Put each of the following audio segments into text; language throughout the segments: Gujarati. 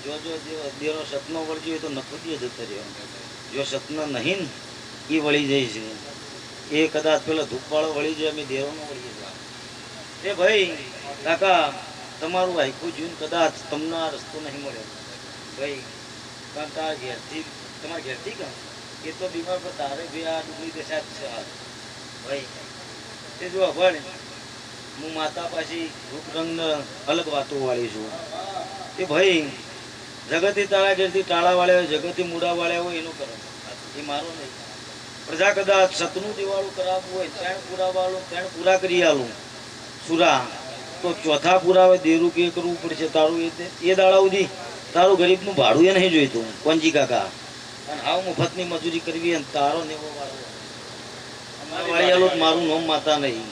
જો દેરો સતનો વળગ્યો હોય તો નખુદીએ જતો રહ્યો. જો સતનો નહીં ને એ વળી જાય છે. એ કદાચ પેલો ધૂપવાળો વળી જાય, અમે દેરોનો વળીએ જાય. એ ભાઈ કાકા તમારું આખું જીવન કદાચ તમને આ રસ્તો નહીં મળ્યો ભાઈ, કારણ તારા ઘેરથી તમારા ઘેરથી કાં એ તો બીમાર પર તારે બી આ ડુંગળી દશા જ છે ભાઈ. તે જો ભણ હું માતા પાછી રૂપ રંગ અલગ વાતો વાળી છું. એ ભાઈ જગતથી તારા ઘેરથી ટાળા વાળ્યા હોય, જગતથી મૂડા વાળ્યા હોય એનું કરો, એ મારો નહીં. પ્રજા કદાચ સતનું દિવાળું કરાવવું હોય, ત્રણ પૂરા કરી આલું સુરા, તો ચોથા પુરાવે દેરું કે કરવું પડશે તારું. એ દાડા સુધી તારું ગરીબનું ભાડું એ નહીં જોઈતું કોંજી કાકા. અને હાવ મફતની મજૂરી કરવી અને તારો નેવો વાળો મારું નામ માતા નહીં.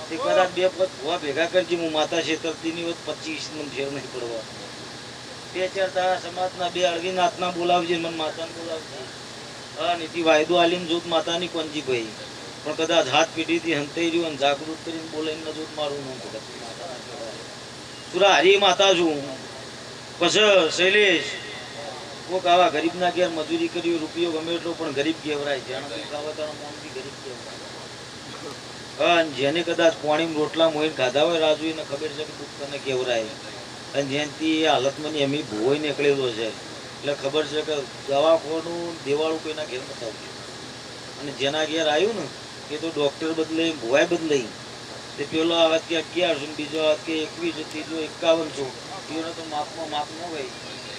તે કદાચ બે પદ ભૂવા ભેગા કરજે, હું માતા છેતરતીની હોત 25 નો ફેર નહીં પડવા. 2-4 તારા સમાજના 2 અળવીનાથના બોલાવજે, મને માતાને બોલાવજે. હા નીતિ વાયદો આલીને જોત માતાની કોંજી ભાઈ, પણ કદાચ હાથ પીઢીથી હંતાઈ રહ્યું અને જાગૃત કરીને બોલાવીને જોત મારું નામ ભગત સુરા હરી માતા છું. પછી શૈલેષ કોક આવા ગરીબના ઘેર મજૂરી કરી, રૂપિયો ગમે એટલો પણ ગરીબ કહેવરાય, જેને ખાવા તારો મોન બી ગરીબ કહેવાય. હા જેને કદાચ પાણી રોટલા મોઈને ખાધા હોય રાજુ, એને ખબર છે કે દુઃખ તને કહેવરાય. અને જેનથી એ હાલતમાં એમની ભોય નીકળેલો છે એટલે ખબર છે કે દવાખાનું દેવાળું કોઈના ઘેર બતાવજો. અને જેના ઘેર આવ્યું ને એ તો ડૉક્ટર બદલે ભોવાય બદલાઈ. તે પેલો આવે કે 1100, બીજો આવે કે 21, ત્રીજો 5100. એનો તો માપમાં માપ ન હોય.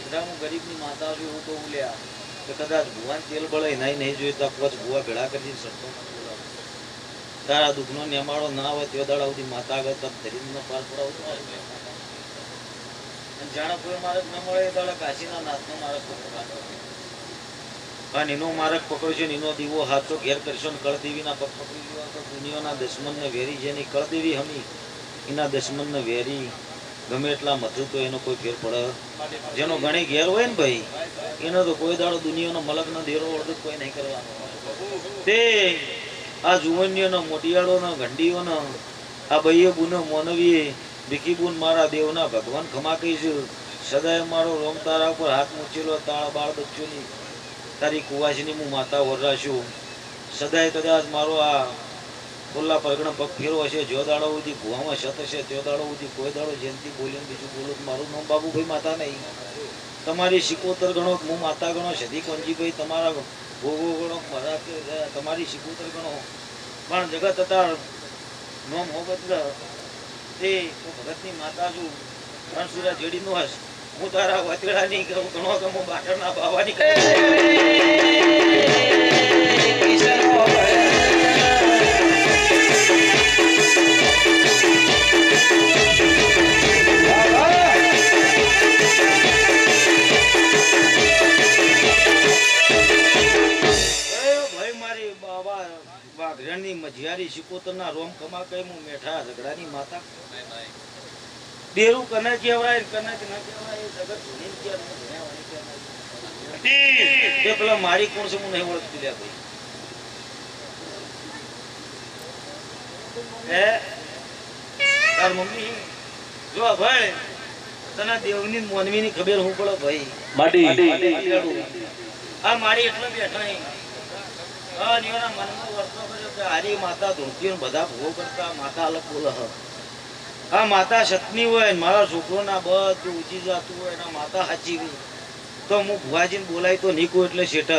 બધા હું ગરીબની માતા છું એવું કહું લ્યા કે કદાચ ભુવાન તેલ બળે નાઈ નહીં જોઈતા 5 ભુવા ભેળા કરીને સરતો બોલાવ. તારા દુઃખનો નેમાળો ના હોય તે દાડા સુધી માતા આગળ તપ ધરીને પાર પડાવતો. જાણે કોઈ માર્ગ ન મળે એ દાડા કાશીના નાથનો માર્ગ પકડવાનો. અને એનો માર્ગ પકડશો ને એનો દીવો હાથો ઘેર કરશો ને કળદેવીના પગ પકડી ગયો તો દુનિયાના દુશ્મનને વેરી, જેની કળદેવી હમી એના દુશ્મનને વેરી ગમે એટલા મથું તો એનો કોઈ ફેર પડે. જેનો ઘણી ઘેર હોય ને ભાઈ એનો તો કોઈ દાડો દુનિયાનો મલકનો દેરો અડધું કોઈ નહીં કરવાનો. તે આ જુવનીઓનો મોટિયાળોનો ઘંટીઓનો આ બૈયે બુનો મોનવીએ ભીખી બુન મારા દેવના ભગવાન ખમા કહીશું. સદાય મારો રોમ તારા ઉપર હાથ મૂચેલો, તારા બાળ બચ્ચોની તારી કુવાસની હું માતા વરરાશું. સદાય કદાચ મારો આ ખુલ્લા પરગણા પગ ફેરો હશે, જો દાડો સુધી ભુવામાં શત હશે તે દાડો સુધી કોઈ દાડો જેનથી બોલીને બીજું બોલું મારું નામ બાબુભાઈ માતા નહીં. તમારી 75 ગણો હું માતા ગણો, સદી કોંજીભાઈ તમારા ભોગો ગણો, મારા તમારી 75 ગણો, પણ જગત હતા નોમ હો બદલ તે ભગતની માતા છું. રણસુરા જેડીનો હશ હું તારા વતેડાની કહું ઘણો કે હું બાટરના બાવાની મજિયારી 75 રોમ કમા કઈ હું મેઠા ઝઘડાની માતા. દેરું કને કહેવાય કને ના કહેવાય એ જગત ભૂલી ગયા. તે પેલા મારી કોણ છે હું નહીં ઓળખતી લ્યા ભાઈ. હે તાર મમ્મી જો ભાઈ તને દેવની મોનવીની ખબર હું પડે ભાઈ. માડી આ મારી એટલે બેઠા નહીં. નિયોના મનમાં વર્તો કર્યો કે હારી માતા ધોતીઓ બધા ભોગ કરતા માતા અલગ બોલે. આ માતા સતની હોય મારા છોકરોના બધું ઊંચી જતું હોય એના માતા સાચી હોય તો હું ભુવાજીને બોલાય તો નીકું એટલે શેઠ,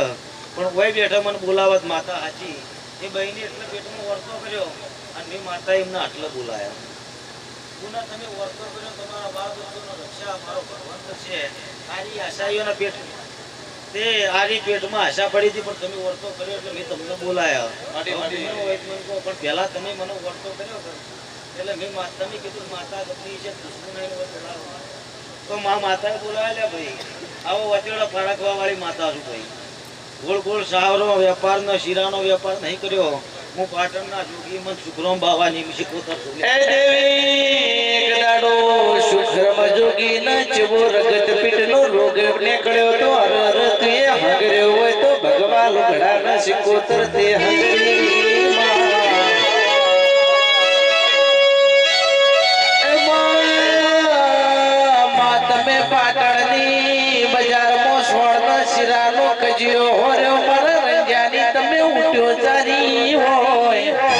પણ કોઈ બેઠા મને બોલાવત માતા સાચી. એ બહેની એટલે પેટમાં વર્તો કર્યો અને મેં માતા એમને આટલે બોલાયા. પુના તમે વર્તો કર્યો તમારા બાળ બચ્ચોનો રક્ષા મારો ભગવાન કરશે. આરી આશાઈઓના પેટ તે આરી પેટમાં આશા પડી હતી પણ તમે વર્તો કર્યો એટલે મેં તમને બોલાયા. પણ પહેલા તમે મને વર્તો કર્યો એટલે મેં તમે કીધું માતા ગમતી છે તો માતાએ બોલાવેલા ભાઈ. આવો વચેડા ફાળકવા વાળી માતા છું ભાઈ. ગોળ ગોળ સાવરો વેપારનો શીરાનો વેપાર નહીં કર્યો. હું પાટણના જોગી મન સુખરામ બાવાની શીખોતર છું. એ દેવી ગડાડો સુખરામ જોગી ના ચવો રગત પીઠનો રોગ નીકળ્યો તો હર તે હગર્યો હોય તો ભગવાન ગડાના શીખોતર તે હગરી પાટણની કજ્યો હોર્યો મારા રંજાની તમે ઉઠ્યો ચારી હોય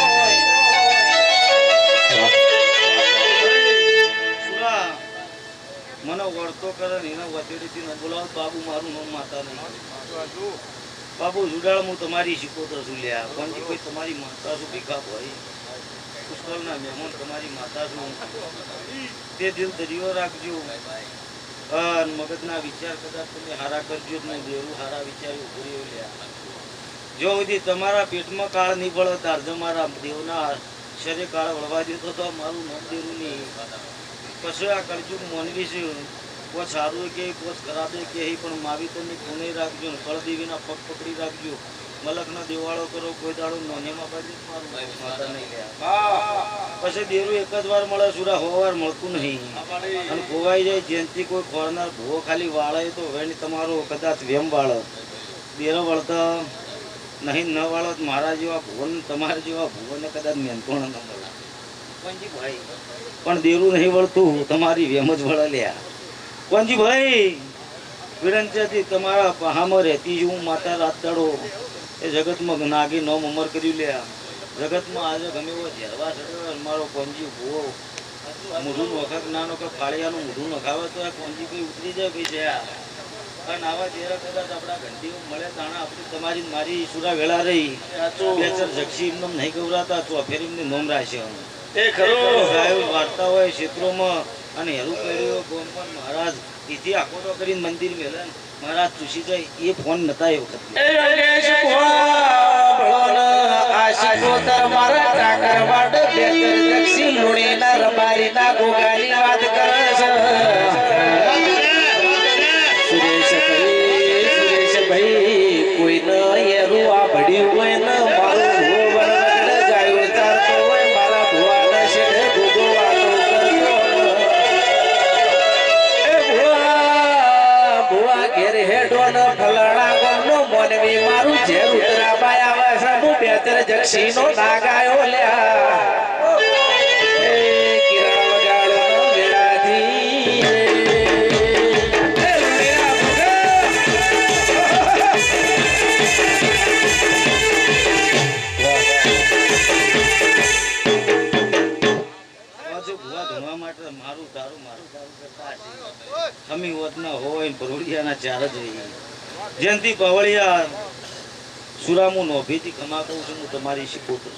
સુરા મને વળતો કરે ને એના વચેડીથી ન બોલાવો બાબુ મારું નામ માતા નહીં બાબુ જુડાળ હું તમારી શીખોતર છું લ્યા કોણજી કોઈ તમારી માતા છું ભીખા ભાઈ પુષ્કળના મહેમાન તમારી માતા છું તે દિલ દરિયો રાખજો મગજના વિચાર કદાચ તમે હારા કરજો ને દેવું હારા વિચાર્યું પૂરી લ્યા જો સુધી તમારા પેટમાં કાળ નહીં પડે તાર મારા દેવના શરીર કાળ વળવા દેતો તો મારું નામ દેવું નહીં પછી આ કરજું મોનવી છે કોઈ સારું કે કોઈ ખરાબે કે પણ માવી તમે કોને રાખજો ને કળદેવીના પગ પકડી રાખજો મલકનો દેવાળો કરો કોઈ દાડો નોનેમાં બાજુ મારું માતા નહીં લ્યા પછી દેરું એક જ વાર મળે સુરા હોવાર મળતું નહીં અને ખોવાઈ જાય જેનથી કોઈ ખોરનાર ભૂવો ખાલી વાળે તો હવે તમારો કદાચ વેમ વાળો દેરો વળતા નહીં ન વાળો મારા જેવા ભુવન તમારા જેવા ભુવનને કદાચ મેનપણ ન મળે કોણજી ભાઈ પણ દેરું નહીં વળતું તમારી વેમ જ વળે લ્યા કોણજી ભાઈ વિરંચથી તમારા પહામાં રહેતી છું માતા રાત દાડો એ જગતમાં નાગી નોમ અમર કર્યું લ્યા જગતમાં આજે ગમે એવો ઝેરવા ચડ્યો મારો કોંજી ભૂવો મૂઢું નોખા નાનો કે ફાળિયાનું મૂઢું નખાવે તો આ કોંજી કોઈ ઉતરી જાય ભાઈ જયા અને આવા ચહેરા કદાચ આપણા ઘંટીઓ મળે તાણા આપણી તમારી મારી સુરા વેળા રહી બેચર જક્ષી એમને નહીં ગવરાતા તો ફેર એમને નોમ રાખશે એ ખરો ગાયો વાર્તા હોય ક્ષેત્રોમાં અને હેરું કર્યું ગોમપન મહારાજ એથી આખો તો કરીને મંદિર મેળન મહારાજ ચૂસી જાય એ ફોન નતા એ વખત આશિકો તમારા ટાકર વાડ બેતર દક્ષી લોણીના રબારીના ગોગાની વાત કરે છે સુરેશ ભાઈ કોઈ ન એરું આ ભડ્યું હોય ને મારું ભુવન ગાયો ચારતો હોય મારા ભુવાના શેઠે ભૂગો વાતો કરતો એ ભુવા ઘેર હેડો ન ફલાણા ગોમનો મોનવી મારું ઝેર ઉતરાબાઈ આવે છે હું બેતર જક્ષીનો ના ગાયો લ્યા એ કિરણ વગાડો નો વેળાથી મારું તારું કરતા ખમી વતના હોય ભરોડિયાના ચાર જ રહી જેનથી પવળિયા સુરામુ નોભીથી ખમા કહું છું હું તમારી શીખોતર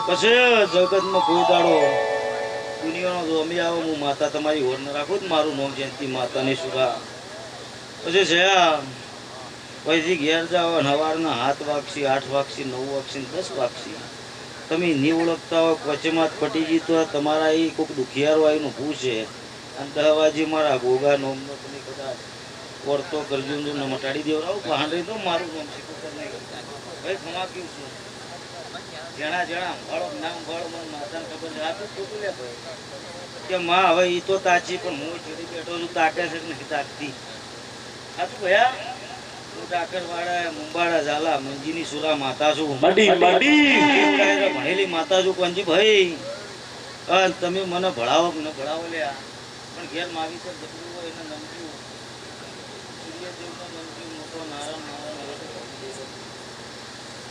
પછી જગતમાં કોઈ દાડો દુનિયાનો જો અમે આવો હું માતા તમારી હોર ન રાખું જ મારું નામ જયંતી માતાની સુરા પછી જયા પછી ઘેર જાઓ સવારના 7 વાગશી 8 વાગશી 9 વાગશી 10 વાગશી તમે નહીં ઓળખતા હોય વચમાં પટી ગઈ તો તમારા એ કોઈક દુખિયારો આવીને પૂછે અને દહવાજી મારા ગોગા નોમનો તમે કદાચ વર્તો કરજો ને મટાડી દેવડાવો બહાંડે તો મારું નામ શીખોતર નહીં કરતા ભાઈ ખમા કેવું છું જણા અંભાળો ના અંભાળો મને માતાને ખબર છે આ તો ખોટું લે ભાઈ કે માં હવે એ તો તાચી પણ હું ચડી બેઠો છું તાકે છે નહીં તાકતી સાચું ભયા ડાકર વાળા મુંબાડા ઝાલા મંજીની સુરા માતા છું ભણેલી માતા છું કોંજી ભાઈ તમે મને ભણાવો ને ભણાવો લ્યા પણ ઘેર માવી તો જબરું હોય એને નમજ્યું સૂર્યદેવનો નમજ્યું મોટો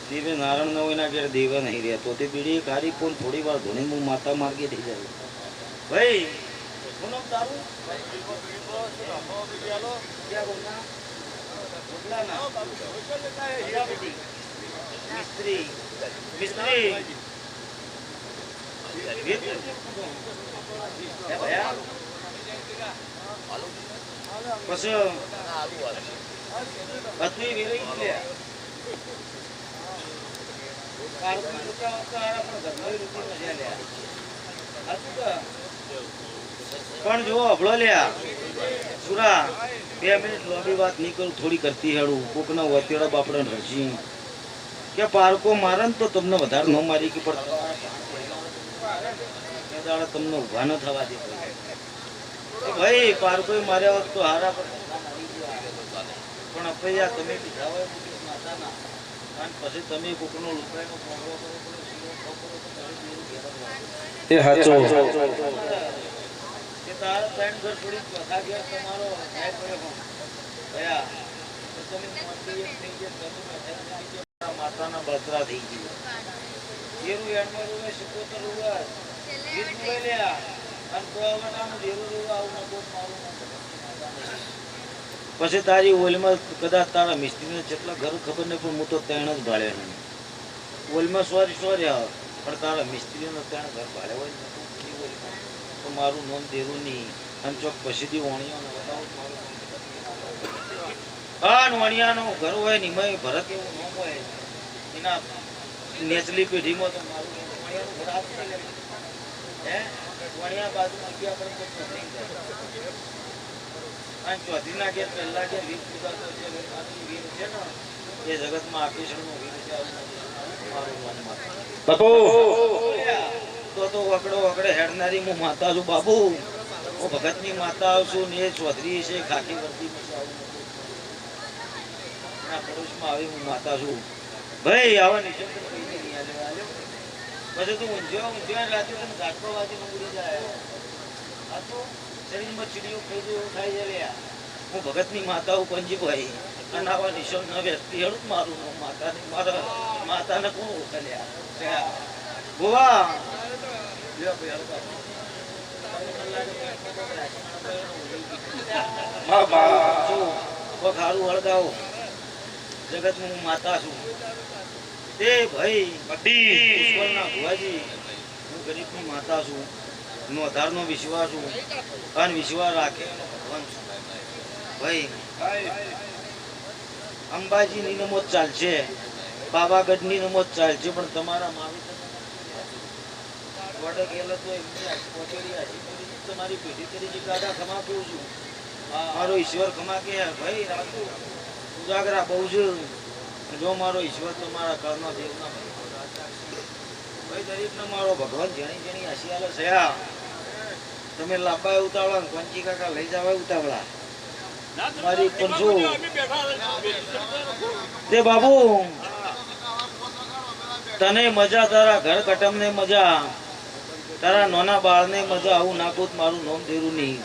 દેવે નારાયણ ન હોય ના ઘેર દેવે નહીં રહેતો તે બીડી કારી કોણ થોડી વાર ધોની હું માતા માર્ગે થઈ જાય ભાઈ કોનો તારું મિસ્ત્રી પણ જો અભળો લ્યા સુરા 2 મિનિટ લોબી વાત નહીં કરું થોડી કરતી હેડું કોકના વતેડા બાપડા રસી કે પારકો મારે ને તો તમને વધારે ન મારી કે પણ તમને ઉભા ન થવા દે ભાઈ પારકો માર્યા હોત તો હારા પણ અપૈયા તમે પીધા હોય માતાના અને પછી તમે કોકનો લુકાઈનો પ્રોગ્રામ કરો તારા ફ્રેન્ડ ઘર થોડી કથા ઘેર તમારો ભયા તો તમે મોટી એક થઈ ગયા, તમે બેઠા થઈ ગયા, માતાના બળતરા થઈ ગયા. દેરું યાર્ડમાં રૂવે, સુકોતર રૂવે, ગીત રૂવે લ્યા. અને કોવાટાનું દેરું રૂવે, આવું નકો મારું નકો. પછી તારી ઓલમાં કદાચ તારા મિસ્ત્રીને જેટલા ઘર ખબર નહીં, પણ હું તો ત્રણ જ ભાળ્યા નહીં. ઓલમાં સોરી પણ તારા મિસ્ત્રીને ત્રણ ઘર ભાડે હોય ને તો મારું નામ દેરું નહીં. અને ચોક પછીથી વણિયાનો બતાવું મારું હા વણિયાનો ઘર હોય ને એમાં ભરત એવું નામ હોય એના નેચલી પેઢીમાં તો મારું વણિયાનું ઘર આપી લે હે વણિયા બાજુમાં ગયા પણ તો નહીં જાય. અને ચોધરીના ઘેર પહેલા ઘેર વીર પૂજાતો છે વીર છે ને એ જગતમાં આકેશણનો વીર છે. મારું મનમાં બાપુ તો વકડો વકડે હેડનારી હું માતા છું બાબુ. હું ભગતની માતા છું ને એ ચૌધરી છે ખાકી વર્દી પડોશમાં આવી હું માતા છું ભાઈ. આવા નિશબ્દ પછી તું ઊંઝ્યો રાતે તને ઘાટકો વાજી ઉડી જાય. આ તો શરીરમાં ચીડીઓ ખાઈ જાય એવું થાય છે લ્યા. હું ભગતની માતા હું પંજીભાઈ અને આવા નિશબ્દ વ્યક્તિ હેડું મારું માતાની મારા માતાને કોણ ઓળખ્યા ગોવા ખારું હળગાવો જગત હું માતા છું. તે ભાઈ ભુવાજી હું ગરીબની માતા છું. નોધારનો વિશ્વાસ છું અને વિશ્વાસ રાખે ભગવાન છું ભાઈ. અંબાજીની નમો ચાલશે, પાવાગઢની નમો ચાલશે, પણ તમારા માવી તમારી પેઢી તરીકે દાદા ખમા કહું છું. મારો ઈશ્વર ખમા કે ભાઈ રાખું ઉજાગરા બહુ છે. જો મારો ઈશ્વર તમારા કળનો દેવના ભાઈ દરેકને મારો ભગવાન જેણી જેણી હસિયાલે થયા. તમે લાંબા ઉતાવળા પંચી કાકા લઈ જવા ઉતાવળા મારી પંચો તે બાબુ તને મજા, તારા ઘર કટમ ને મજા, તારા નાના બાળ ને મજા. આવું નાખું મારું નામ દેરું નહીં.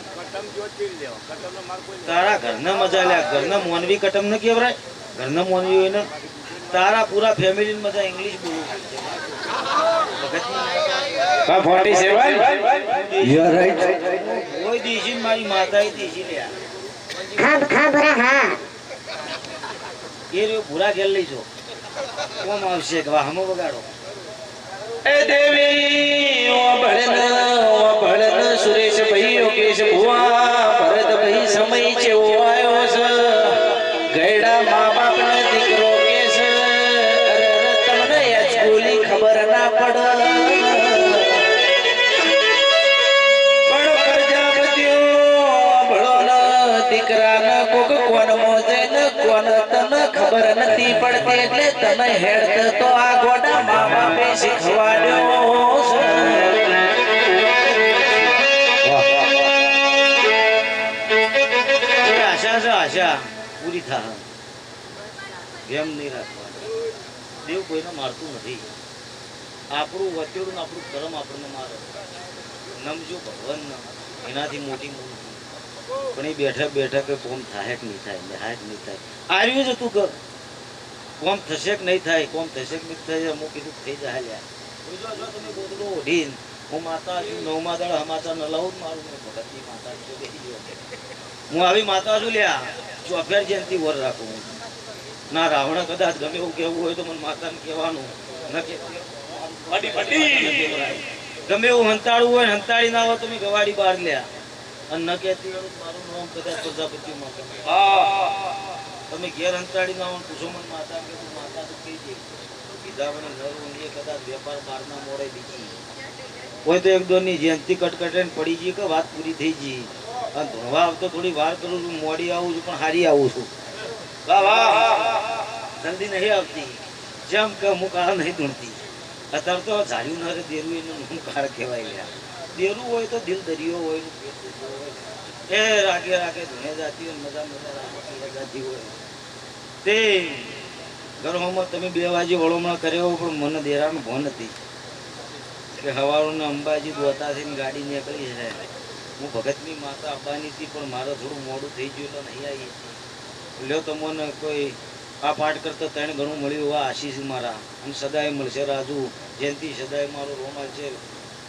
તારા ઘરને મજા લ્યા. ઘરને મોનવી કટમ ને કેવરાય. ઘરને મોનવી હોય ને તારા પૂરા ફેમિલી ને મજા. ઇંગ્લિશ બોલું કોઈ દેશી મારી માતા દેશી લ્યા. એ રહ્યો ભૂરા ઘેર લઈ જો કોમ આવશે હમો બગાડો. એ દેવી ઓ ભળન સુરેશ ભાઈ યોગેશ ભુવા ભરત ભાઈ સમય છે ઓ આયો છે. ગયડા મા બાપ ને દીકરો કે છે તમને યાચકોલી ખબર ના પડે. પણ પ્રજાપતિઓ ભળો ન દીકરા ન કોક કોન મોજે ન કોન તને ખબર નથી પડતી એટલે તમે હેડ તો આ ગોડા મા બાપે શીખવાડ્યો છે. આશા છે આશા પૂરી થાય એમ નહીં રાખવાનું. દેવ કોઈને મારતું નથી. આપણું વચેડું આપણું કર્મ આપણને મારે. નમજો ભગવાન એનાથી મોટી મૂળ પણ એ બેઠા બેઠા કે કોમ થાય કે નહીં થાય થાય કે નહીં થાય આવ્યું જ તું કર. કોમ થશે કે નહીં થાય, કોમ થશે કે નહીં થાય અમુક કીધું થઈ જાય. જો તમે ગોદડો ઓઢીને હું માતા છું નવમા દાડા હમાચા ન લઉં મારું ભગતની માતા હું આવી માતા છું લ્યા. ચોફેર જયંતિ વર રાખું ના. રાવણ કદાચ ગમે એવું કેવું હોય તો મને માતાને કહેવાનું ગમે એવું હંતાળવું હોય હંતાળી ના હોય તો મેં ગવાડી બહાર લ્યા. અને ન કહેતી મારું નામ કદાચ પ્રજાપતિ તમે ઘેર હંતાડી ના હોય પૂછો મને માતા કે તું માતા તો કહી દે કીધાવાની નરું એ કદાચ વેપાર બહારના મોડે બીજી હોય તો એક દોની જયંતિ કટકટે પડી ગઈ કે વાત પૂરી થઈ ગઈ. અને ધોવા આવતો થોડી વાર કરું છું, મોડી આવું છું પણ હારી આવું છું. જલ્દી નહીં આવતી જેમ કે હું કાળ નહીં ધૂણતી. અત્યારે તો ઝાડ્યું ના રે દેરું એનું હું કાળ કહેવાય લ્યા. દેરું હોય તો દિલ દરિયો હોય એ રાગે રાગે ધૂણે જાતી હોય મજા મજા જાતી હોય. તે ઘરમાં તમે 2 વાગે વળોમણા કર્યો પણ મને દેરાનો ભોન નથી કે હવારોને અંબાજી દોતાથી ગાડી નીકળી છે. હું ભગતની માતા આવવાની હતી પણ મારે થોડું મોડું થઈ ગયું એટલે નહીં આવી. લ્યો તમને કોઈ આ પાઠ કરતા ત્રણ ઘણું મળ્યું આ આશીષ મારા અને સદાય મળશે રાજુ જયંતિ સદાય મારો રોમાલ છે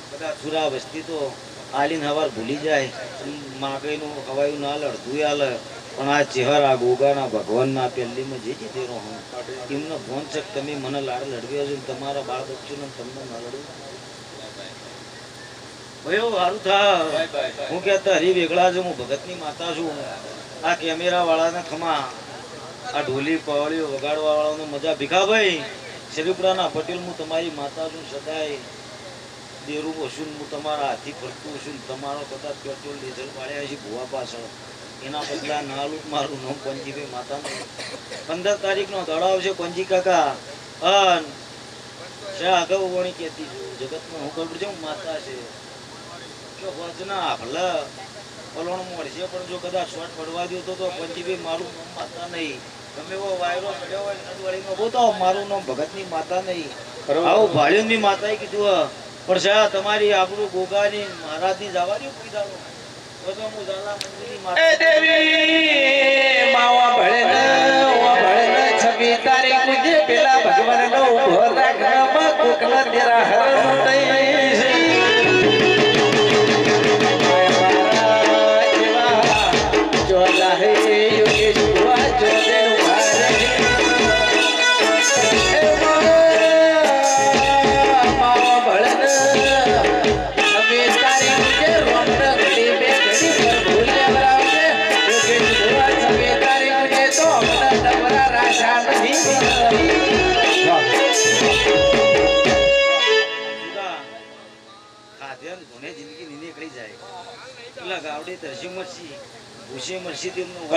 કદાચ સુરા વસ્તી તો આલીન હવાર ભૂલી જાય માગઈનું હવાયું ના હાલે અડધું હાલે પણ આ ચહેરા ગોગાના ભગવાનના પહેલીમાં જે જીતેરો હું એમનો ફોન છે કે તમે મને લાડ લડવ્યો છો તમારા બાળ બચ્ચોને તમને ના લડવું ભયો સારું થા હું કહેતા હરી વેગળા છું હું ભગતની માતા છું આ કેમેરા વાળાને ખમા આ ઢોલી પાવળીઓ વગાડવા વાળાનો મજા ભીખાભાઈ શરીફડાના પટેલ હું તમારી માતા છું સદાય દેરું હશું હું તમારા હાથી ફરતું છું તમારો કદાચ પેટ્રોલ ડીઝલ પાડ્યા છે ભુવા પાછળ એના બદલા નાલું મારું નામ પંજીભાઈ માતાનું 15 તારીખનો દડાવ છે પંજી કાકા અન શા આગળ વણી કહેતી છું જગતમાં હું ખબર છે માતા છે કે વચના ભલા પલોણ મળશે પણ જો કદાચ શોર્ટ પડવા દો તો પંજીભાઈ મારું નામ માતા નહીં ગમે એવો વાયરો ચડ્યો હોય નદવાડીમાં બોતાવો મારું નામ ભગતની માતા નહીં આવું ભાળ્યુની માતાએ કીધું પણ શા તમારી આપણું ગોગાની મહારાજની જવા દો કીધાનું તો હું ઝાલા મંદિરની માતા એ દેવી માવા ભળે ને 26 તારીખ મુજે પેલા ભગવાનનો ઉભો રાખમાં કોકના તેરા હરણ દઈ જો લાહે યોગેશ ભુવા જો દેનું ભારે માવા ભળે ને 26 તારીખ મુજે રોમન ગલી બે ગલી પર ભૂલ્યા બરાવજે યોગેશ ભુવા 26 તારીખ મુજે તો અમને ડબરા રાશા નથી ખાધ્યાન ઘણે જિંદગી નીકળી જાય પેલા ગાવડી તરસી મરસી ભૂસે મરસી તેમનું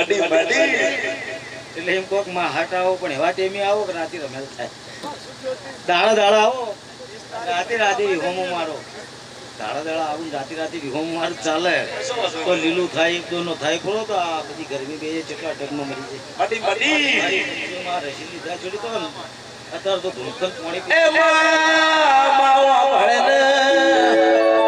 એટલે એમ કોક માં હાટ આવો પણ એવા ટેમી આવો કે રાતે રમેલ થાય દાડા આવો રાતે વિહોમો મારો દાડા આવું રાતે વિહોમો મારો ચાલે તો લીલું થાય એક દોનો થાય ખરો તો આ બધી ગરમી બે ચટલા ટકમાં મરી જાય રસી લીધા છોડી તો અત્યારે તો ધૂળકન પાણી માવા ભળે ને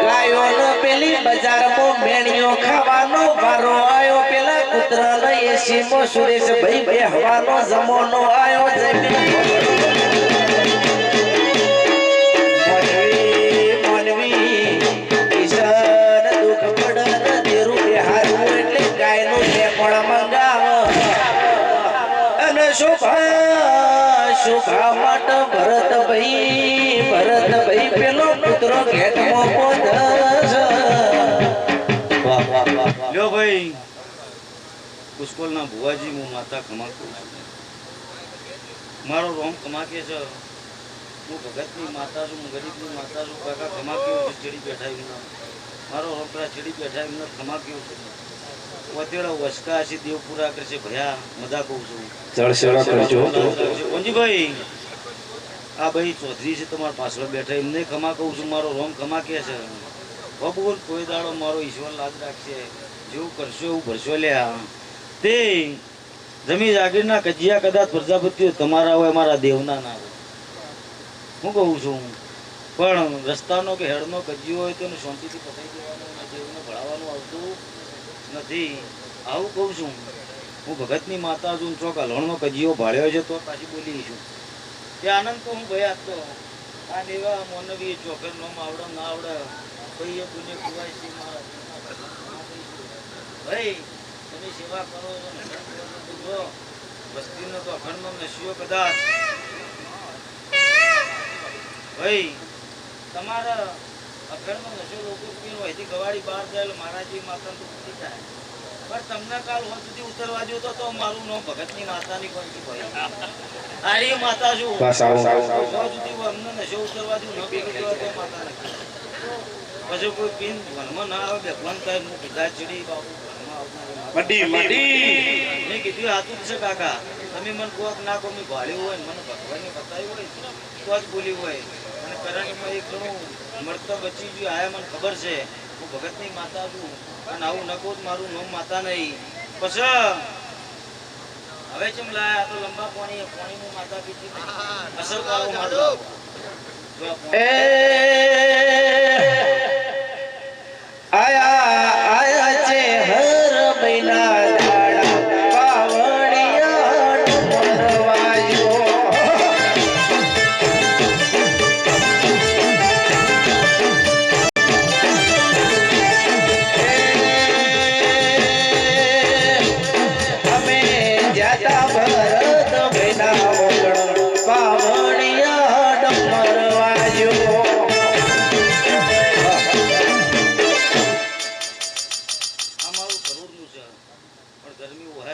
ગાયોનો પેલી બજારમાં મેણિયો ખાવાનો વારો આયો પેલા કૂતરાનો એસીમો સુરેશભાઈ બેહવાનો જમોનો આયો મોનવી કિશન દુઃખ પડન દેરું બેહારું એટલે ગાયનું ટેપણ મંગાવ અને શુભા માટે ભરતભાઈ પેલો પુત્ર ઘેટમાં પોધસ લ્યો ભાઈ પુષ્કળના ભુવાજી હું માતા ખમાકું છું મારો રોમ ખમાકે છે હું ભગતની માતા છું હું ગરીબની માતા છું કાકા ખમાક્યું ચડી બેઠા મારો રોકડા ચડી બેઠા એમને ખમાક્યું છે વતેડો વસકા છે દેવ પૂરા કરશે ભયા મજા કહું છું કોંજીભાઈ આ ભાઈ ચૌધરી છે તમારા પાછળ બેઠા એમને ખમા કહું છું મારો રોમ ખમા કે છે ભગવાન કોઈ દાડો મારો ઈશ્વર લાજ રાખશે જેવું કરશો એવું ભરશો લ્યા તે જમી જાગીરના કજિયા કદાચ પ્રજાપતિઓ તમારા હોય મારા દેવના ના હોય હું કહું છું પણ રસ્તાનો કે હેડનો કજિયો હોય તો એને શાંતિથી પતાવી દેવાનો દેવને ભણાવવાનું આવતું નથી આવું કહું છું હું ભગતની માતા છું ચોક હલણનો કજિયો ભાળ્યો છે તો પાછી બોલી છું તે આનંદ તો હું ભાઈ આપતો આ દેવા મોનવી ચોકર નો આવડે ના આવડે ભાઈ એ પુણ્ય કુવાય છે મારા ભાઈ તમે સેવા કરો છો વસ્તીનો તો અખંડનો નશીઓ કદાચ ભાઈ તમારા અખંડનો નશો લોકો પીનો અહીંથી ગવાડી બહાર જાય મહારાજી માતા તો પૂરી જાય પણ તમને કાલ હોદ સુધી ઉતરવા દો તો મારું નામ ભગતની માતાની કોણથી ભાઈ આરી માતા છું હોદ સુધી અમને નશો ઉતરવા દો ન પીગડવા તો માતા નથી પછી કોઈ પીન વનમાં ના આવે ભગવાન સાહેબ હું કીધા ચડી બાબુ મેં કીધું હાથું છે કાકા તમે મને કોક ના કો મેં ભાળ્યું હોય મને ભગવાનને બતાવ્યું હોય તો જ બોલ્યું હોય અને કરંટમાં એક ઘણું મળતો બચી ગયું આયા મને ખબર છે હું ભગતની માતા છું અને આવું નકો મારું નામ માતા નહીં પછી હવે ચમ લાયા તો લંબા પાણીનું માતા પીતી અસર કાળો માતા આયા છે હર મહિના દાડા પાવણી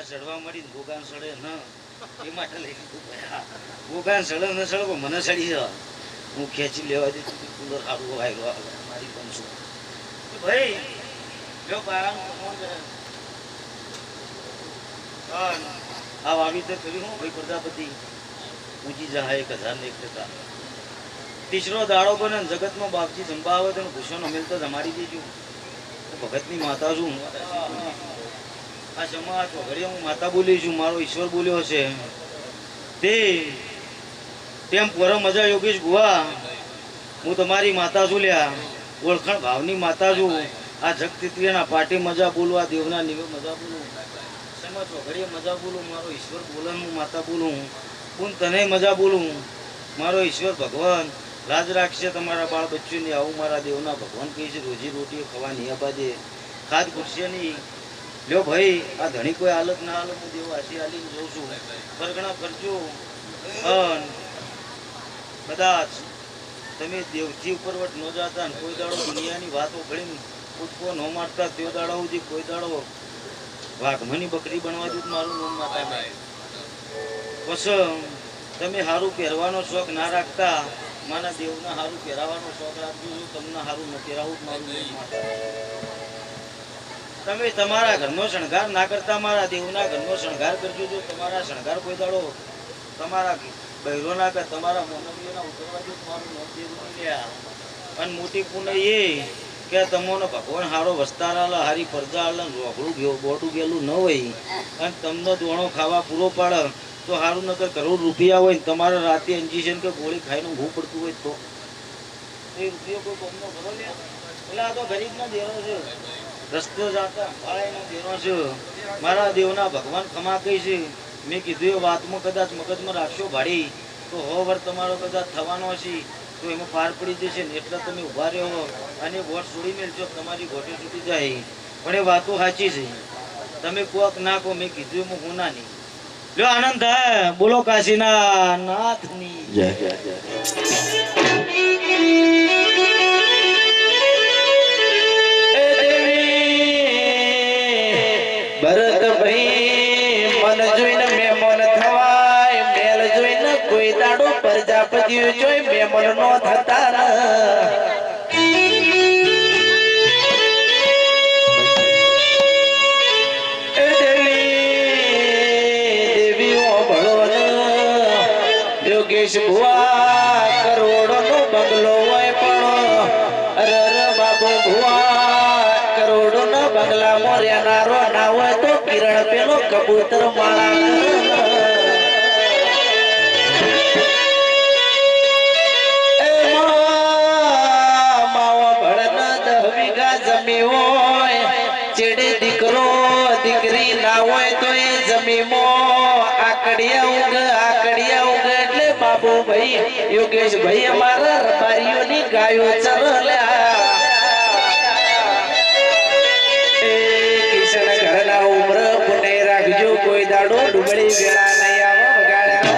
ચડવા મળી ગોગાન સડે ન એ માટે લઈ લીધું ભયા ગોગાન સડે ન સડે પણ મને સડી જવા હું ખેંચી લેવા દે કુલર સારું આવ્યો મારી બનશો ભાઈ જો બારાનું ફોન કરે આ વાવીતર કર્યું હું ભાઈ પ્રજાપતિ પૂજી જાય 1001%. તીસરો દાડો બને જગતમાં બાપજી સંભાવે તો ભૂષણ અમેલ તો જમાડી દેજો ભગતની માતા છું આ સમાજ વગેરે હું માતા બોલી છું મારો ઈશ્વર બોલ્યો છે તેમ પરમ મજા યોગેશ ભુવા હું તમારી માતા છું લ્યા ઓળખાણ ભાવની માતા છું આ જગતિત્રીના પાટી મજા બોલું આ દેવના નિવે મજા બોલું સમાજ વગેરે મજા બોલું મારો ઈશ્વર બોલે હું માતા બોલું હું તને મજા બોલું મારો ઈશ્વર ભગવાન રાજ રાખશે તમારા બાળ બચ્ચુને આવું મારા દેવના ભગવાન કહે છે રોજી રોટી ખવાની આબાદે ખાદ પૂછશે નહીં લ્યો ભાઈ આ ધણી કોઈ હાલત ના હાલત હું દેવ આશી હાલીને જોઉં છું પરગણા કરજો કદાચ તમે દેવથી ઉપરવટ ન જાતા ને કોઈ દાડો દુનિયાની વાતો ઘડીને કૂદકો ન મારતા તે દાડો સુધી કોઈ દાડો વાઘમની બકરી બનવા દીધું મારું નામ માતા બસ તમે સારું પહેરવાનો શોખ ના રાખતા મારા દેવના સારું પહેરાવાનો શોખ રાખજો તમને સારું ન પહેરાવું મારું નામ માતા તમે તમારા ઘરનો શણગાર ના કરતા મારા દેવના ઘરનો શણગાર કરજો જો તમારા શણગાર કોઈ દાડો તમારા બહેરો ના કર તમારા મોનવીઓના ઉતરવા દો તમારું નામ દેવું લ્યા અને મોટી પુણે એ કે તમોનો ભગવાન હારો વસ્તારાલા હારી પરજા આલા રોકડું બોટું ગયેલું ન હોય અને તમને દોણો ખાવા પૂરો પાડે તો સારું નકર કરોડ રૂપિયા હોય તમારે રાતે ઇન્જેક્શન કે ગોળી ખાઈને ઊંઘવું પડતું હોય તો એ રૂપિયો કોઈ કોમનો ભરો લે એટલે આ તો ગરીબના દેરો છે રસ્તો જાતા ભાઈનો દેરો છે મારા દેવના ભગવાન ખમા કહી છે મેં કીધું એ વાતમાં કદાચ મગજમાં રાખશો ભાડી તો હોવર તમારો કદાચ થવાનો છે તો એમાં પાર પડી જશે ને એટલે તમે ઊભા રહ્યો અને વોટ છોડી મેળજો તમારી વોટે છૂટી જાય પણ એ વાતો સાચી છે તમે કોક ના કહો મેં કીધું એમાં હું ના નહીં લ્યો આનંદ થાય બોલો કાશીના નાથની જય ભરત ભાઈ મન જોઈને મેમન થવાય મેલ જોઈને કોઈ દાડો પ્રજાપતિ જોઈ મેમન નો થતા યોગેશ ભુવા કરોડો નો બંગલો હોય પણ અરર બાબુ ભુવા કરોડો નો બંગલા મોર્યાનારો ના હોય તો કિરણ પેલો કબૂતર માળા માવા ભળન 10 વીઘા જમી હોય ચેડે દીકરો દીકરી ના હોય તો એ જમીમો આકડિયા ઉગ એટલે બાબુ ભાઈ યોગેશ ભાઈ અમારા રબારીઓની ગાયો ચરલ્યા એ કિશન ઘરના ઉમર પુને રાખજો કોઈ દાડો ડુબળી વેળા નહીં આવે વગાડ્યા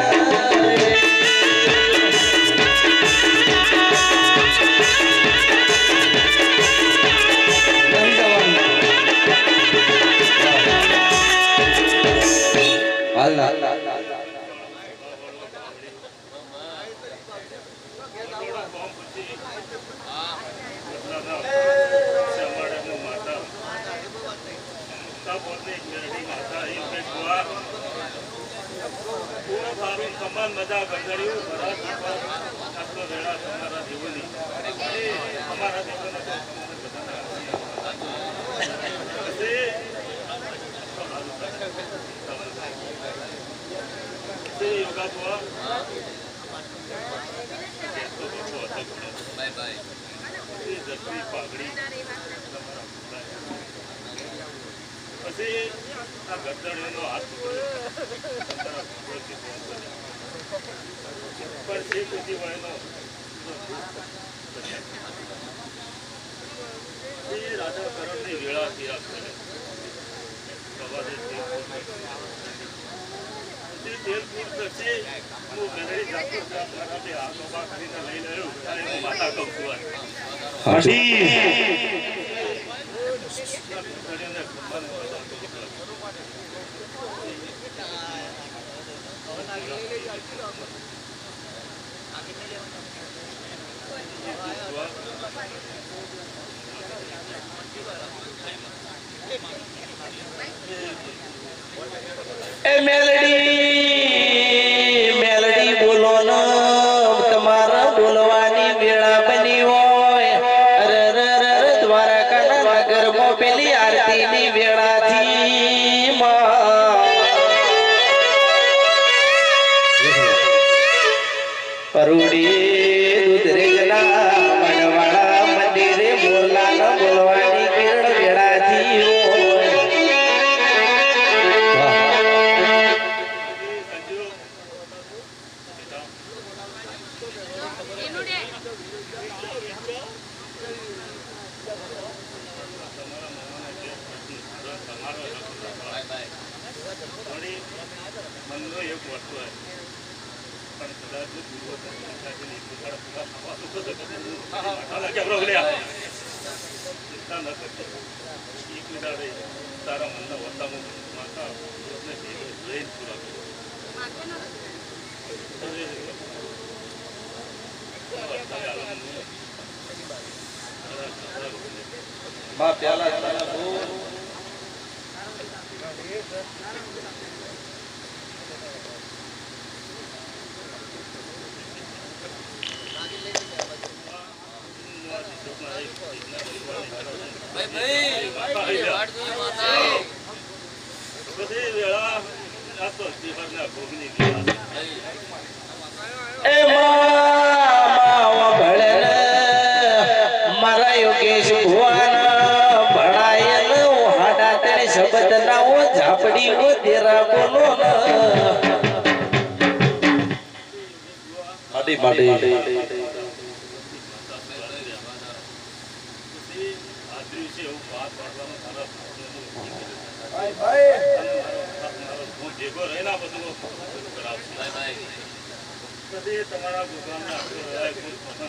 મજા ગંધર્યું આટલો વેળા તમારા દેવોની અમારા પાઘડી પછી આ ગરદણીનો હાથ પર જે કોઈ વાયનો એ રાજા કરણની વેળાથી આ કરે સવારે તેલપુર થશે હું મેળવી જાતો મારા બે હાથો બા કરીને લઈ લેવું અને હું માતા કહું છું એ મેલડી બોલો ન તમારા બોલવાની વેળા બની હોય દ્વારકાના નગરમાં પેલી આરતીની વેળાથી પરુડી દુધરેજના વનવાળા મંદિરે મોરલાના બોલવાની વેળાથી હોય મનનો એક વસ્તુ હોય પણ કદાચ ચિંતા ન કરતી એક મિનિટ તારા મનના વતામાં માતા લઈને પૂરા માં પ્યાલા તારા બોલ પછી વેળા આ તો જીવનના ભોગની ગયા એ માવા ભળન મારા યોગેશ ભુવન ભળાયન હાડા તેણે શબ્દ નાઓ ઝાપડી ઓ તેરા બોલો ન માડી તમારા ગુગામના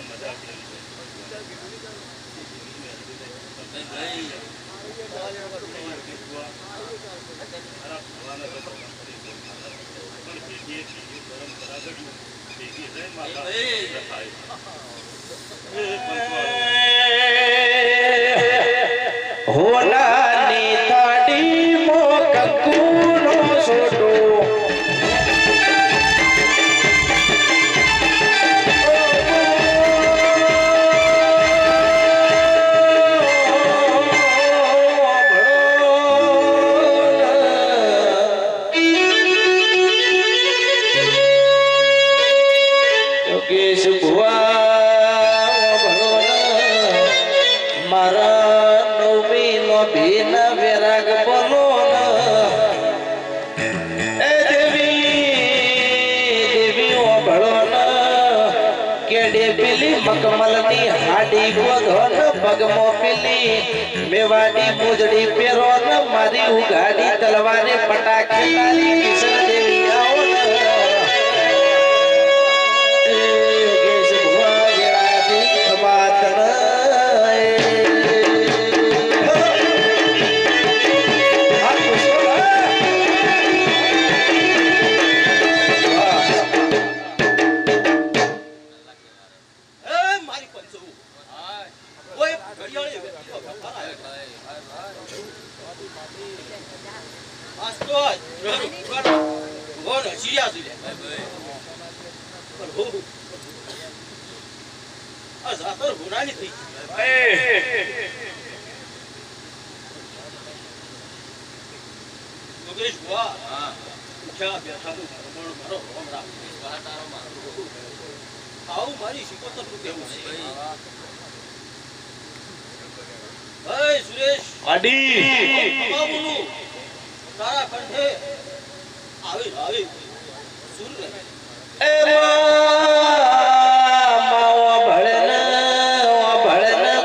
મજા હોનાની થાળી મો કંકુનો છોટો યોગેશ ભુવા મારા નવમી નો ભીન વેરાગ બોલો એ દેવી ઓ ભળો ન કેડે પેલી મકમલ ની હાડી બોધો ન પગમો પેલી મેવાડી મુજડી પેરો ન મારી ઉગાડી તલવારે પટાખે તારી કિશન દેવી આવો ન યોગેશ ભુવા વેરાથી ખમાતન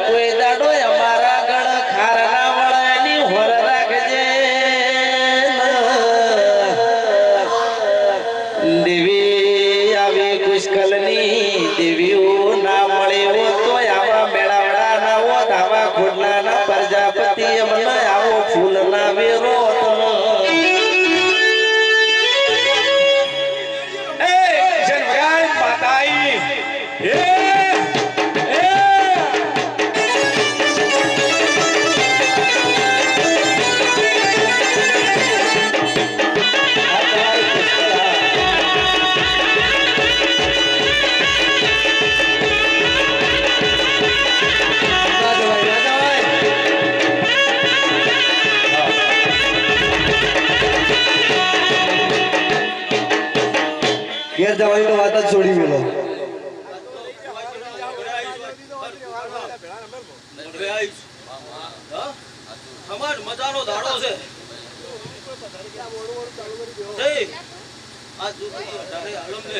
કોઈ દાડો અમારા ગણ ખારના વળાની હોર રાખજે દેવી આવી પુષ્કલની દેવીઓ ના મળે તો આવા મેળાવડા ના હો આવા ખોડલા ના પ્રજાપતિ ઘેર જવાની તો વાત જ છોડી મેલો. સમાજ મજાનો દાડો છે. આ દુનિયા વધારે આલમ ને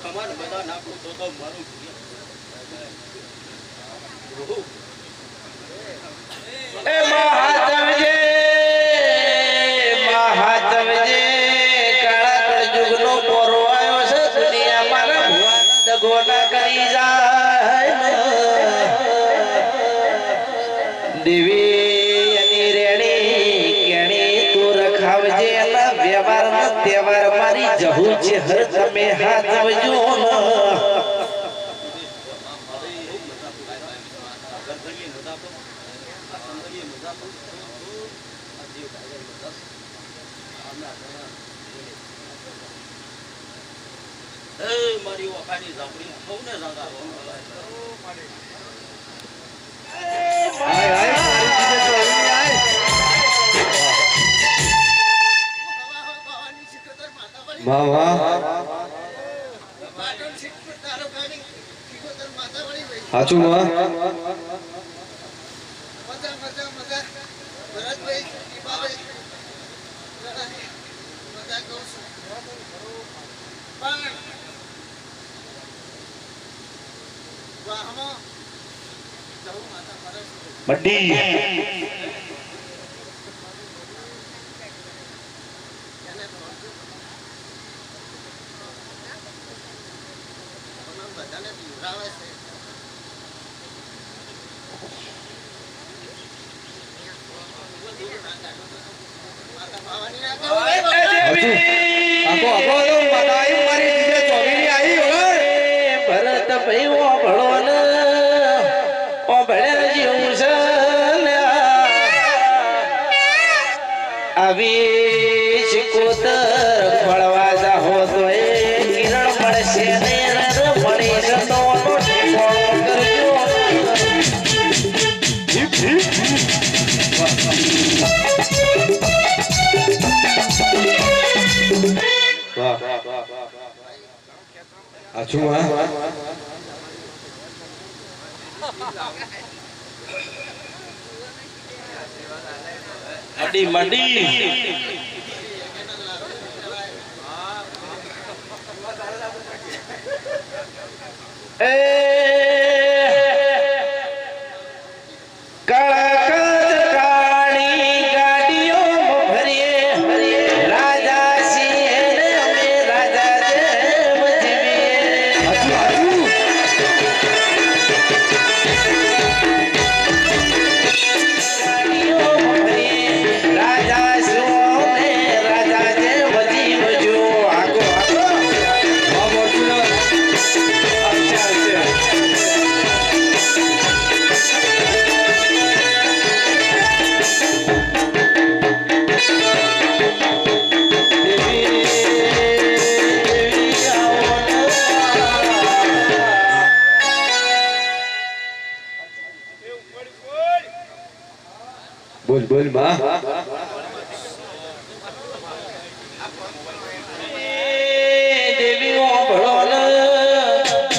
સમાજ મજા નાખું તો મારું એ મહાદેવજે મહાદેવજે કાળા કળજુગનો પોરો આવ્યો છે દુનિયામાં દગો ના કરી જાય દેવી એની રેણી કેણી તું રખાવજે એના વ્યવહાર નો તહેવાર મારી જહુ છે હર તમે હાથવજો મારી વખાની ઝાપડી સૌને જાગા હાચું માં બડી ભરત ભાઈ ભળો ને ભળ્યા જેવું છે આવી શિકોતર ફળવા જાહો તો એ કિરણ મળશે ને મળી જતો મડી મડી એ બોલ બોલ માં દેવી ઓ ભળો ને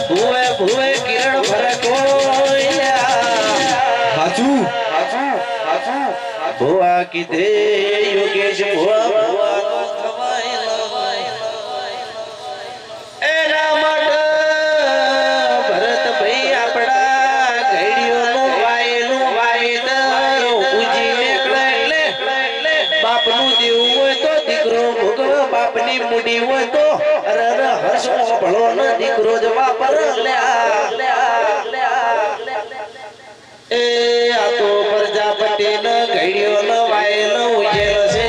ભુવે ભુવે કિરણ ફરકો હાચું હાચું હાચું ભુવા કીધે યોગેશ ભુવા ભુવાનો ખવાય એના માટે ભરત ભાઈ આપડા ઘડીઓનું વાયનું વાયદર ઉજી નીકળે એટલે બાપનું દેવું હોય તો દીકરો ભોગવ બાપની મૂડી હોય તો અરર હર્ષો ભળો ને દીકરો જ વાપર એ આ તો પ્રજાપતિ ન ઘડીઓ ન વાય ન ઉજેલો છે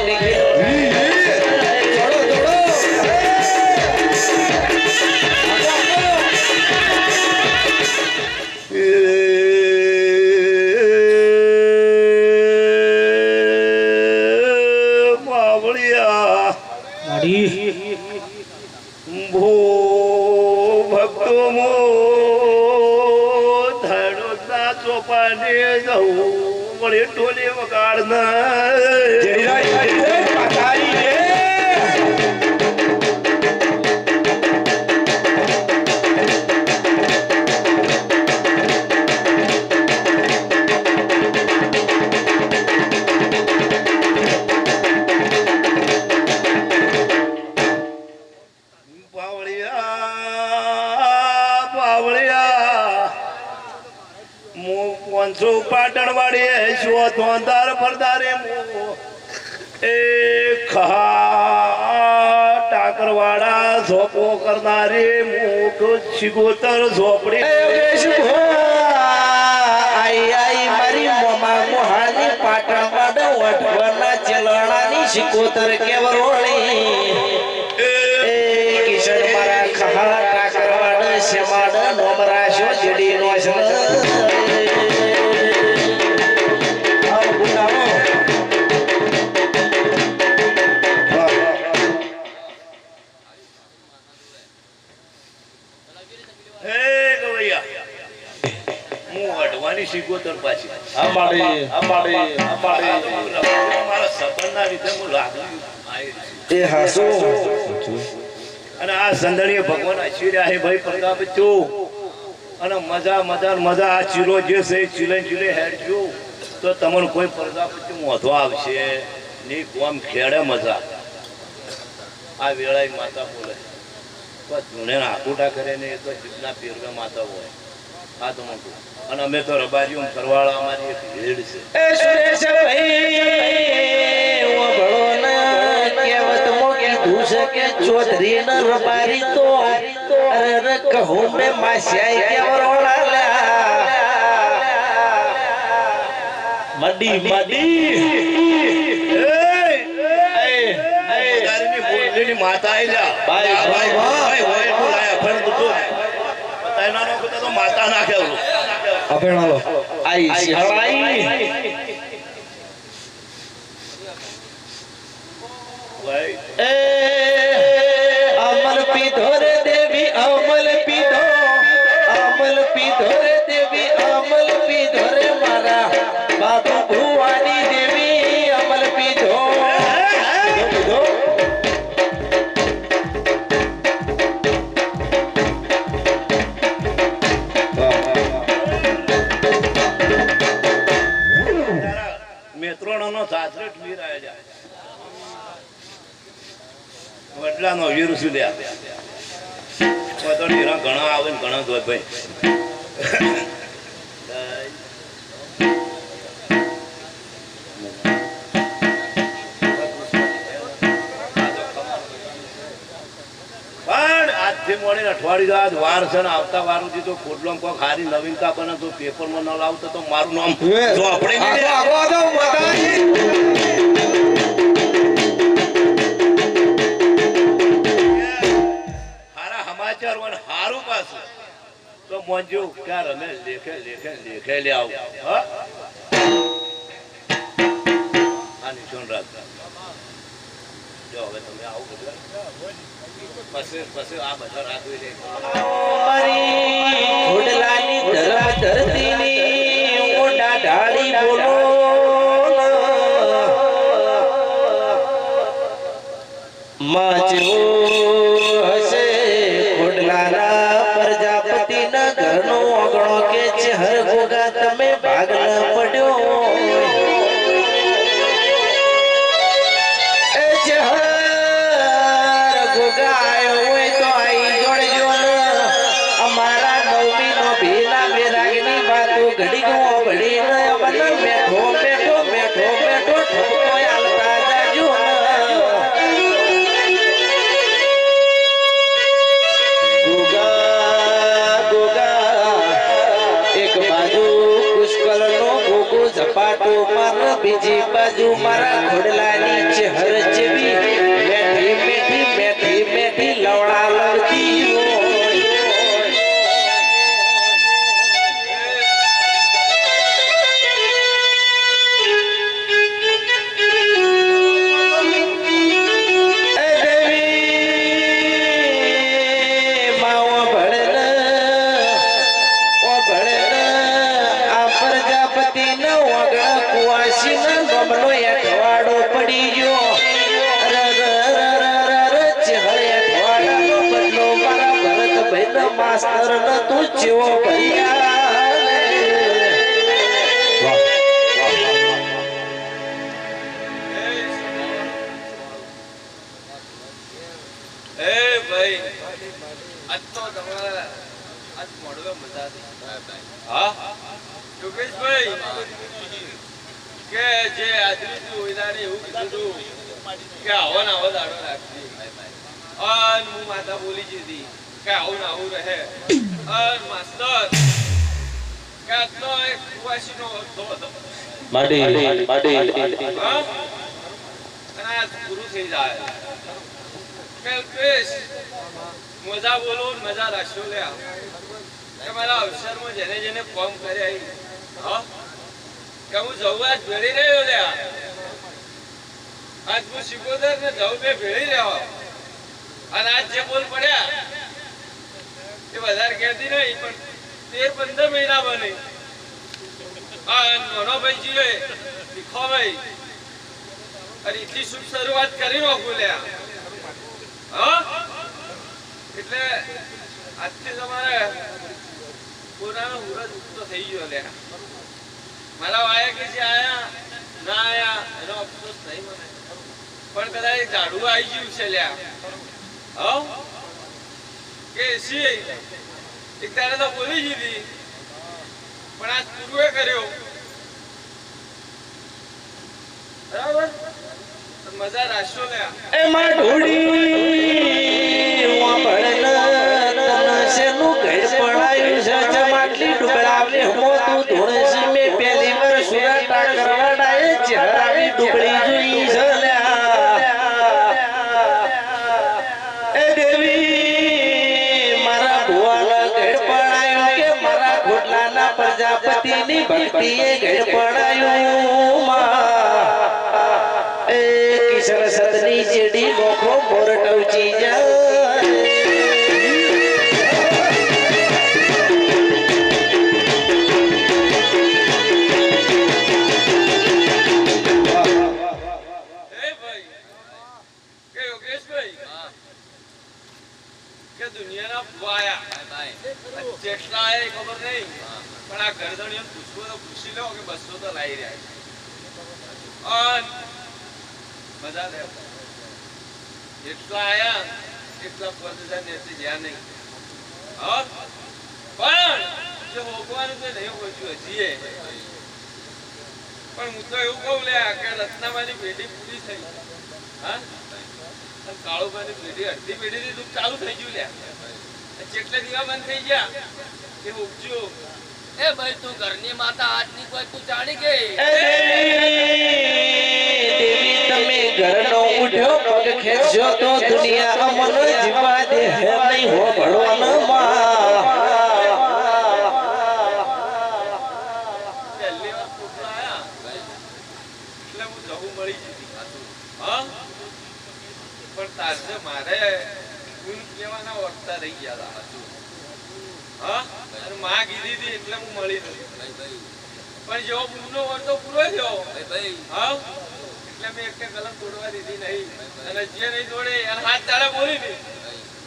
ભક્તો મો ધડો ના ચોપાને જવું વળી ટોલે વગાડ ના છું પાટણ વાળી શું ધોંધાર ફરદારે એ ખા ટાકરવાડા ઝોપો કરનારી મોટો શિગોતર ઝોપડી આઈ મારી મોમા મોહાની પાટણ વાડ વઢવાના ચલણાની શિકોતર કેવરોળી એ કિશન મારા ખહા ટાકરવાડ શેમાડ નોમરાશો જડી નો શિકોતર પાછી અમારે મારા સપનના લીધે હું લાગુ એ હાસો અને આ સંદણીય ભગવાન આશીર્યા હે ભાઈ પ્રતાપ ચો અને મજા આ ચીલો જે છે ચીલે હેડજો તો તમને કોઈ પ્રતાપ મોધો આવશે ની કોમ ખેડે મજા આ વેળાએ માતા બોલે બસ ધૂણે આકુટા કરે ને એ તો જીવના પેરવે માતા હોય આ તો મોટું અને અમે તો રબારીઓ કરવાળા અમારી એક ભીડ છે એ સુરેશ ભાઈ ઓ ભળો ના કહેવત મોકી દુસે કે ચૌધરી ન રબારી તો અરે કહું મે માસ્યાઈ કે વરોળા મડી એ માતા આઈલા ભાઈ હોય તો લાયા ફળ તો તાઈનાનો તો માતા નાખે અભેણાલો આઈ શિહળાઈ ભાઈ એ અમલ પીધો રે દેવી અમલ પીધો રે દેવી અમલ પીધો રે મારા બાબુ ભુવાની દેવી અમલ પીધો મેત્રોનો સાસરેટ વીર આયા વડલાનો વીર સુધ્યા તો હીરા ઘણા આવે ને ઘણા દોય ભાઈ પણ આજથી મળીને અઠવાડિયું આજ વાર છે ને આવતા વાર સુધી તો ખોટલો કોઈ ખારી નવીનતા બને તો પેપરમાં ન લાવતો તો મારું નામ જો આપણે સમાચાર હોય હારું પાછું તો મોંજો ક્યાં રમે લેખે લે આવું હા આ નિશાન રાખતા જો હવે તમે આવું પછી આ બધા રાત હોય મારી ખોડલાની ધર્મ ધરતીની ઓડા ઢાળી બોલો માચવો હશે ખોડલાના પ્રજાપતિના ઘરનો ઓગણો કે છે હર ગોગા તમે ભાગ ન પડ્યો એ છે હર ગોગા આયો હોય તો આઈ જોડજો ને અમારા નવમી નો ભીના બેરાગની વાતો ઘડી ગો ભડી ન બન બેઠો ઠપકો આલતા જાજો ઝપાટો માર બીજી બાજુ મારા ખોડલાની ચહેર જેવી મેઠી લવડા લડતી માસ્તર ન તું જેવો આજ મોડવે મજા હતી. હા યોગેશભાઈ કે જે આજની ઓઈદાને એવું કીધું હતું કે આવો ને આવો દાડો રાખજે. અને હું માતા બોલી જીધી કે આવું ને આવું રહે. અને માસ્તર કે આટલો એક કુવાસીનો વખતો હતો. માડી હા? અને આ પૂરું થઈ જાય કે કૃષ્ણ મજા બોલો ને મજા રાખશો લ્યા કે મારા અવસરમાં જેને જેને કોમ કર્યા હા કે હું જવું આજ ભેળી રહ્યો લ્યા. આજ હું શિકોદર ને જવું બે ભેળી રહ્યો. અને આજ જે બોલ પડ્યા એ વધારે કહેતી નહીં પણ 13-15 મહિના બની. આ નાનો ભાઈ જીવે ભીખો ભાઈ અને એટલી શુભ શરૂઆત કરી નાખું લ્યા. હા એટલે આજથી તમારે કોરાનો હુરજ ઉગતો થઈ ગયો લ્યા. મારા વાયા કે જે આયા ના આયા એનો અફસોસ નહીં મને પણ કદાચ ઝાડુ આવી ગયું છે લ્યા. હા કે સી એક તારે તો બોલી દીધી પણ આજ પૂર્વે કર્યો બરાબર મજા રાખશો લ્યા. એમાં ઢોળી વાપણ તનસેનું ઘર પડાયું છે જમાટલી ડુબળાવે મોતું ધોણસી મે પહેલી વાર સુરાટા કરવાડાએ ચહેરાવી ડુબળી જોઈ છે લ્યા. એ દેવી મારા ભુવાના ઘર પડાયું કે મારા ખોટલાના પ્રજાપતિની ભક્તિએ ઘર પડાયું માં. એ કિશન સદની જેડી નોખો મોરટવજી જાય. એ ભાઈ કે યોગેશભાઈ કે દુનિયાના વાયા જેટલા આયા એ ખબર નહીં પણ આ ગરદણીઓ પૂછવું તો પૂછી લો કે 200 તો લાવી રહ્યા અને મજા લે જેટલા આયા એટલા 5000 ને જ્યાં નહીં. હા પણ જે ભોગવાનું તો નહીં પહોંચ્યું હજી પણ હું તો એવું કહું લ્યા કે રત્નામાની પેઢી પૂરી થઈ. હા અને કાળુભાઈની પેઢી અડધી પેઢીથી દુઃખ ચાલુ થઈ ગયું લ્યા. જેટલે દીવા બંધ થઈ ગયા એ ઉપજો. એ ભાઈ તું ઘરની માતા આજની કોઈ તું જાણી ગઈ. દેવી તમે ઘરનો ઉઠ્યો પગ ખેંચો તો દુનિયા અમન જીવા દે હે નહીં હો ભળવાનો માં. પહેલી વાર પોટલા આયા એટલે હું જવું મળી ગઈ. હા પણ તારસે મારે ગુણ કહેવાના વર્તા રહી ગયા હતા. હા અને માં કીધી હતી એટલે હું મળી નથી પણ જેવો ગુણનો વર્તો પૂરો થયો હા એટલે મેં એક કલમ તોડવા દીધી નહીં અને જે નહીં તોડે એને હાથ તાળે બોલી હતી.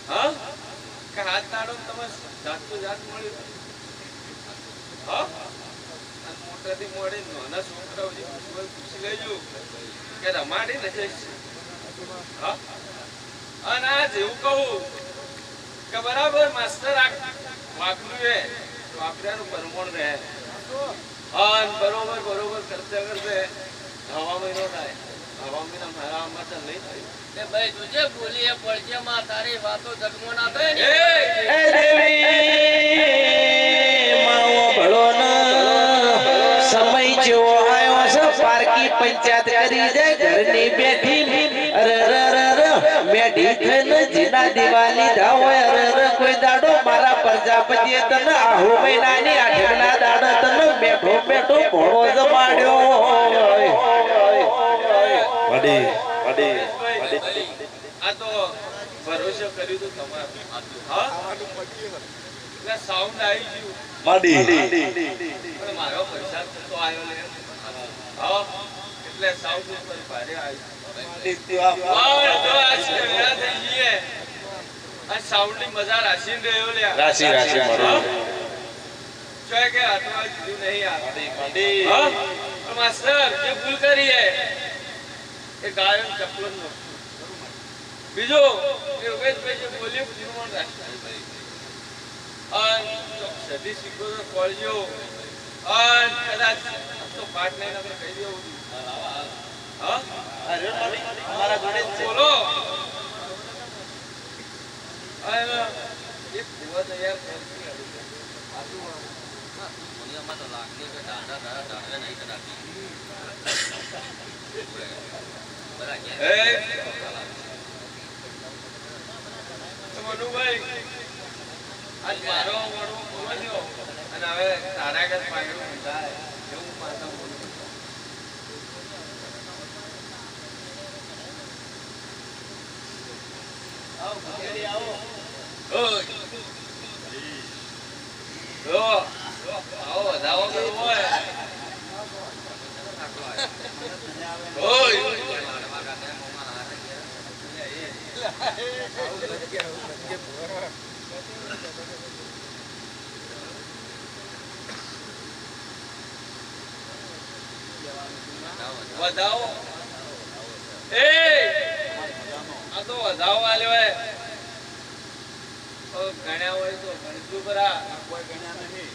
હા કે હાથ તાળો તમે જાત તો જાત મળ્યું. હા અને મોટાથી મોડે નાના છોકરાઓ જે પૂછી લેજો કે રમાડી નથી. હા અને આ જેવું કહું કે બરાબર માસ્ટર વાપર્યું એ વાપર્યાનું પરમણ રહે અને બરોબર કરતે કરતે હવા મહિનો થાય. હવા મહિના મારા આમાં તો નહીં થાય. એ ભાઈ તુજે બોલી એ પડજે માં તારી વાતો જગમો ના થાય ને. એ દેવી માવો ભળો ન સમય જેવો આવ્યો છે પારકી પંચાયત કરી દે ઘરની બેઠી મેઢી થઈને જીના દિવાલી ધા હોય કોઈ દાડો મારા પ્રજાપતિએ તને આહુ મહિનાની આઠના દાડો તને બેઠો બેઠો ભોળો જમાડ્યો. આ તો ભરોસો કર્યું તું તમારું. હા એટલે સાઉન્ડ આવી ગયું પણ મારો પૈસા તો આવ્યો ને. હા એટલે સાઉન્ડ ઉપર ભારે આવ્યું. તો આજ કેમેરા થઈ ગઈ આ સાઉન્ડ ની મજા રાશીને રહ્યો લ્યા. રાશી જોય કે હાથમાં દીધું નહીં આ. હા પણ માસ્ટર જે ભૂલ કરી હે એ ગાયન ચપલો નો. બીજો કે યોગેશભાઈ જે બોલ્યું પૂર્ણ રાખે. અને જો સદી શીખો તો પડજો અને કદાચ તો પાઠ નહીં આપણે કહી દેવું હા અરે મારા જોડે જ છે. બોલો અને એક ભૂવા તૈયાર કરતી દુનિયામાં તો લાગણી કે દાદા નહીં કદાચી મનુભાઈ આજ મારો વડો બોલ્યો અને હવે તારા ઘર માંગ્યું થાય એવું માતા બોલું આવો ભગેડી આવો ઓય આવો વધાવો કરવો હોય ઓય વધાવો એ આ તો વધાવો આલ્યો હે ગણ્યા હોય તો ગણજો બરા કોઈ ગણ્યા નહીં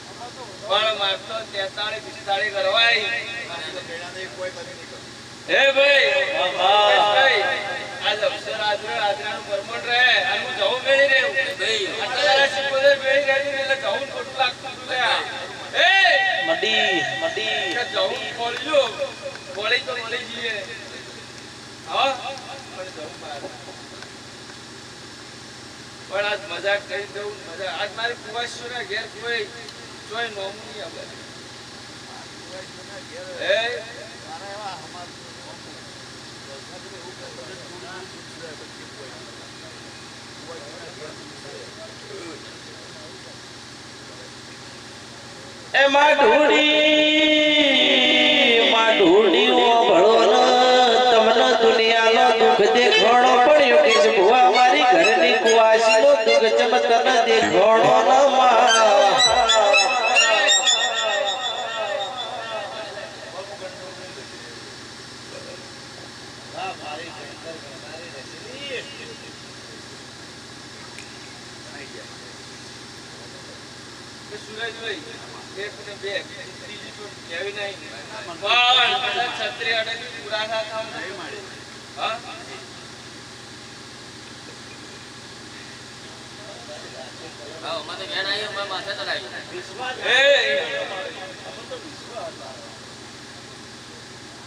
પણ મારતો 43 45 કરવાય ગણ્યા નહીં કોઈ કરી નહીં હે ભાઈ આજ અક્ષર આજરાનું પરમણ રહે અને હું જવું મેળી રહ્યો ભાઈ આટલા સિકોદર મેળી રહી એટલે જવું ખોટું લાગતું હતું લ્યા એ મડી કે જવું બોલજો બોલી તો મળી જઈએ હા પણ જવું બહાર પણ આજ મજાક કરી દઉં મજા આજ મારી કુવાસીઓના ઘેર કોઈ જોઈ નોમું નહીં આવે એ એ માઢુડી ઓ ભળો ન તમને દુનિયાનો દુઃખ દેખાણો પડ્યો કે છે ભુવા મારી ઘરની કુવાસીનો દુઃખ ચમ તને દેખાણો ન સુરેશભાઈ એક ને બે ત્રીજી તો કેવી નહીં પણ કદાચ છત્રી અડેલી પૂરા થતા નહીં મળે હા મને ઘેર આવી મારા માથે ચડાવી એ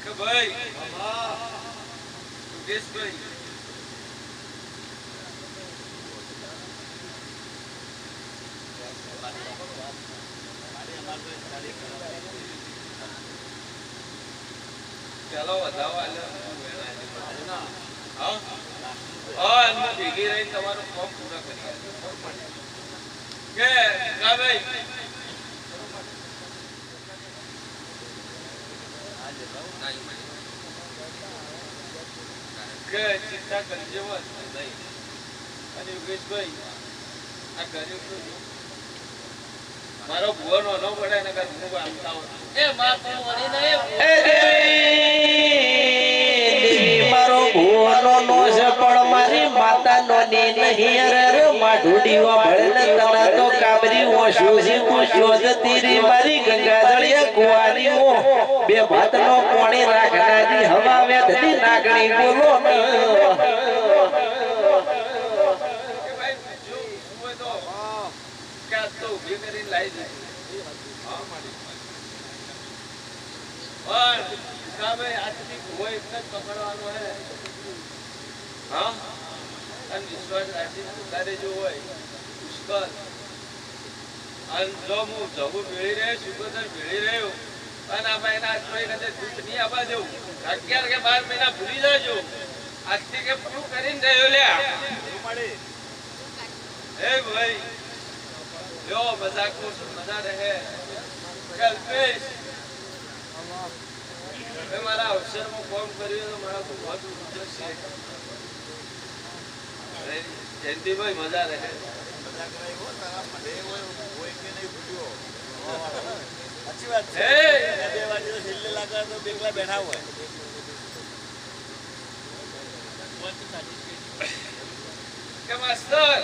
કે ભાઈ સુરેશભાઈ ચાલો વધાવો ભેગી રહી તમારું ફોર્મ પૂરા કરી કે ભાઈ કે ચિંતા કરી જેવો નહીં અને યોગેશભાઈ આ ગરીબ મારો ભુવો નો પડે ને કર હું આમતા એ માં તું વળી નહીં એ દેવી મારો ભુવાનો નો છે પણ મારી માતા નોની નહીં અરે માઢુડી ઓ ભળે તને તો કાબરી ઓ શોજી ઓ શોધતી રી મારી ગંગાજળિયા કુવાની ઓ બે ભાતનો પાણી રાખનારી હવા વેધની નાગણી બોલો ભૂલી જાજો આજથી કે પૂરું કરીને રહ્યો લ્યા હે ભાઈ લ્યો મજાક મજા રહે કલ્પેશ મેં મારા અવસરમાં ફોન કર્યો તો મારા ભગવાન જયંતિભાઈ મજા રહે બેઠા હોય કે માસ્ટર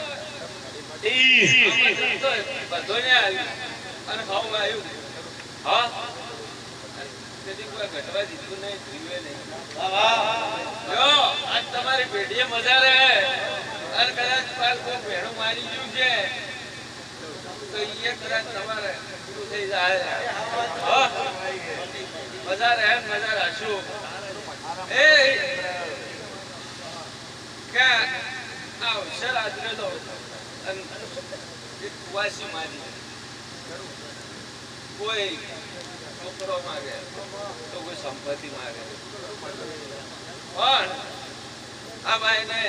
આમંત્રણ તો બધોને આવ્યું અને ખાવું આવ્યું. હા તેથી કોઈ ઘટવા દીધું નહીં, જીવે નહીં. જો આજ તમારી પેઢીએ મજા રહે અને કદાચ પાલ કોઈ ભેણું મારી ગયું છે તો એ કદાચ તમારે પૂરું થઈ જાય. મજા રહે મજા રાખશું. એ કે આ અવસર આદરેલો અને એક કુવાસી મારી કોઈ છોકરો માગે તો કોઈ સંપત્તિ માગે પણ આ ભાઈને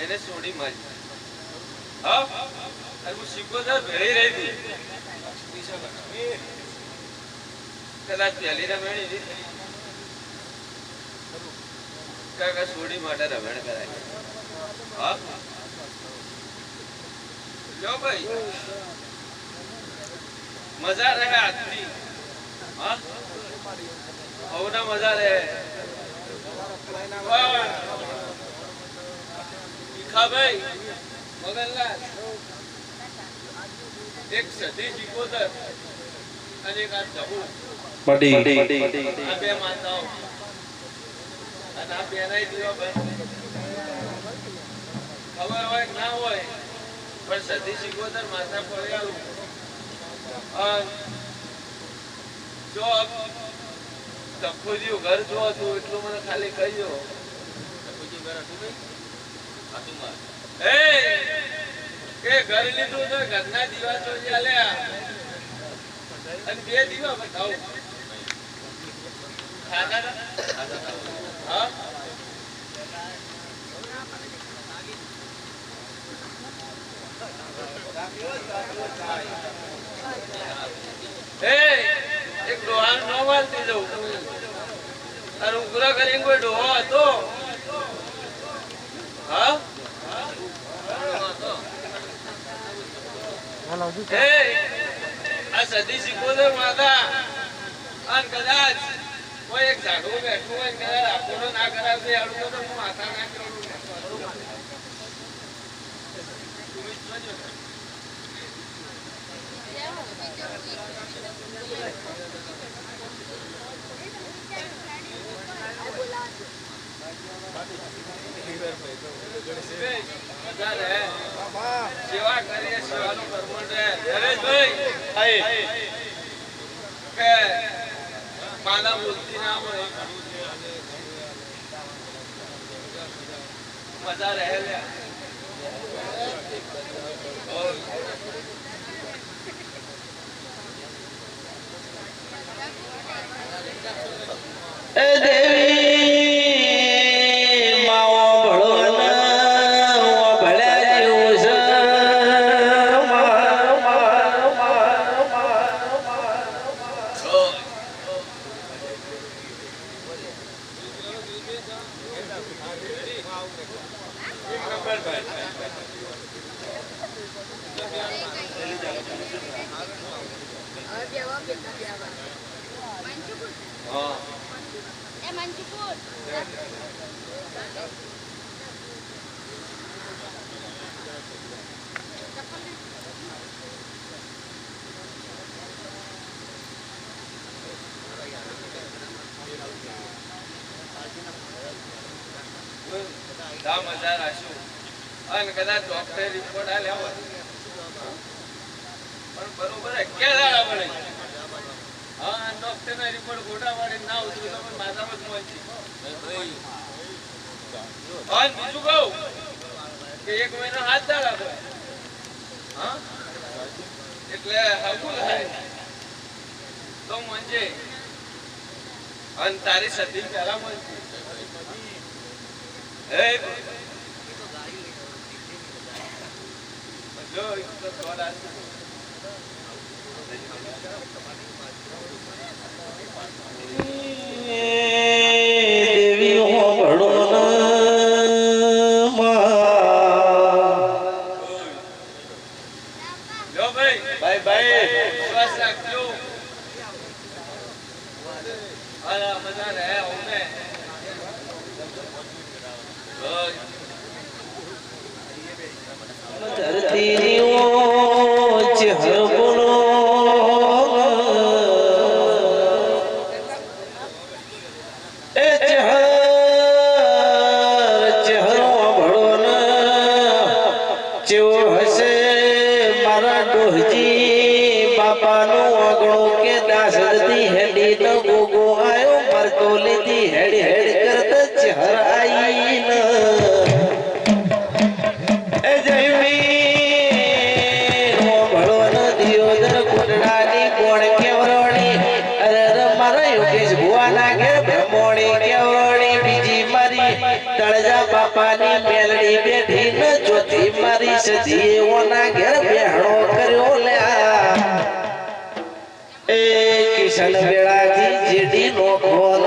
એને છોડી મારી. હા અને હું શીખોદર ભેળી રહી હતી કદાચ પહેલી રમેણી કાકા છોડી માટે રમણ કરાય. હા લો ભાઈ મજા રહે આજથી. હા હવના મજા રહે ભાઈ મગનલાલ એક સધી શીખોદર અને એક આ જબુ આ બે માતાઓ અને આ બેનાય દીવા બંધ ખબર હોય ના હોય પણ સધી શીખોદર માતા પડ્યાલું જો તખુજી ઘર જો હતું એટલું મને ખાલી કહી દો. એ ઘર લીધું તો ઘરના દીવા તો ચાલ્યા અને બે દીવા બતાવો. હા એક ડોહાનું ન વાળતી જવું અને ઉગ્ર કરીને કોઈ ડોહો હતો. હા આ સદી શીખોદર માતા અને કદાચ કોઈ એક ઝાડવું બેઠું હોય કદાચ આપોડો ના કરાવશે અડધો તો હું માથા ના કરું. સેવા કરીએ સેવાનું કર્મણ રહે. નરેશભાઈ કે માલા બોલતી ના હોય મજા રહે. દેવી માવો ભળો ભળ્યા જેવું છે. મજા રાખશું અને કદાચ ડોક્ટર રિપોર્ટ આ લેવા પણ બરોબર ક્યાં પડે. હા ડોક્ટર ના રિપોર્ટ ગોટા વાળે ના ઉતરું તો માથામાં જ પહોંચી. બીજું કહું કે 1 મહિનો હાથ દાડા પડે. હા એટલે હગું થાય તો મંજે અને તારી સધી પેલા મંજે. જો દેવી હો ભળો લો ભાઈ વિશ્વાસ રાખજો. મજા રહે અમે મજા ડોહજી બાપાનું આંગણું કે દાસરથી હેડી ન ગોગો આયો મરતો લીધી હેડ હેડ કરત ચહર આઈ ન એ જયમી નો ભળો ન દિયોદર કુટડાની કોણ કેવરોણી અરે મારા યોગેશ ભુવાના ઘેર બ્રહ્મોણી કેવરોણી બીજી મારી તળજા બાપાની મેલડી બેઠી ન ચોથી મારી સજીઓના ઘેર બેહણો કર્યો લ્યા એ કિશન વેળાથી જેડી નો ખોલ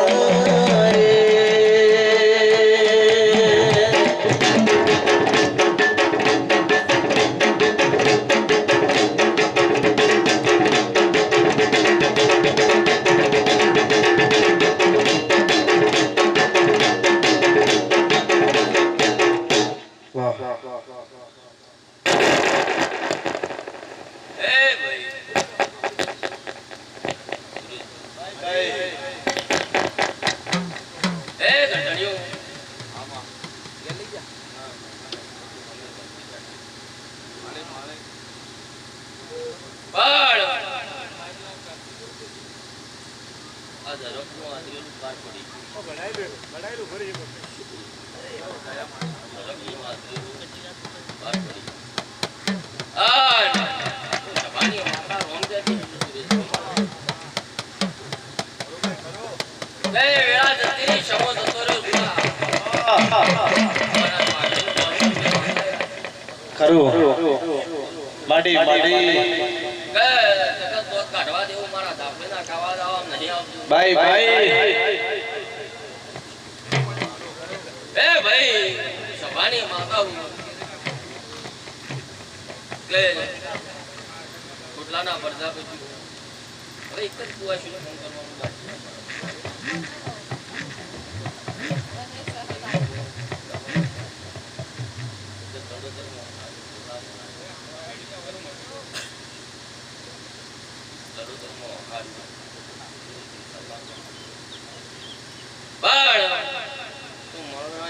માડી ભાઈ એ ભાઈ સભાની માતા હું એટલે કુટલાના પડદા પછી હવે એક જ કુવાશીનો ફોન કરવાનું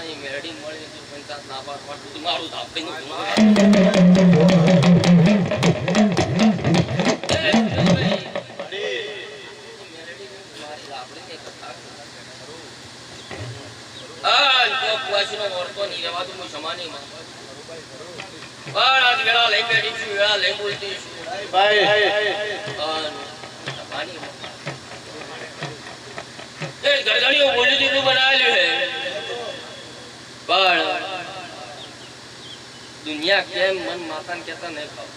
બાકી મેરડી મળી તો પંચાયત ના પાડ મારું ધાપડી નું બોલી દીધું બનાવેલું હે પણ દુનિયા કેમ મન માતા ને કેતા નહીં ખાવ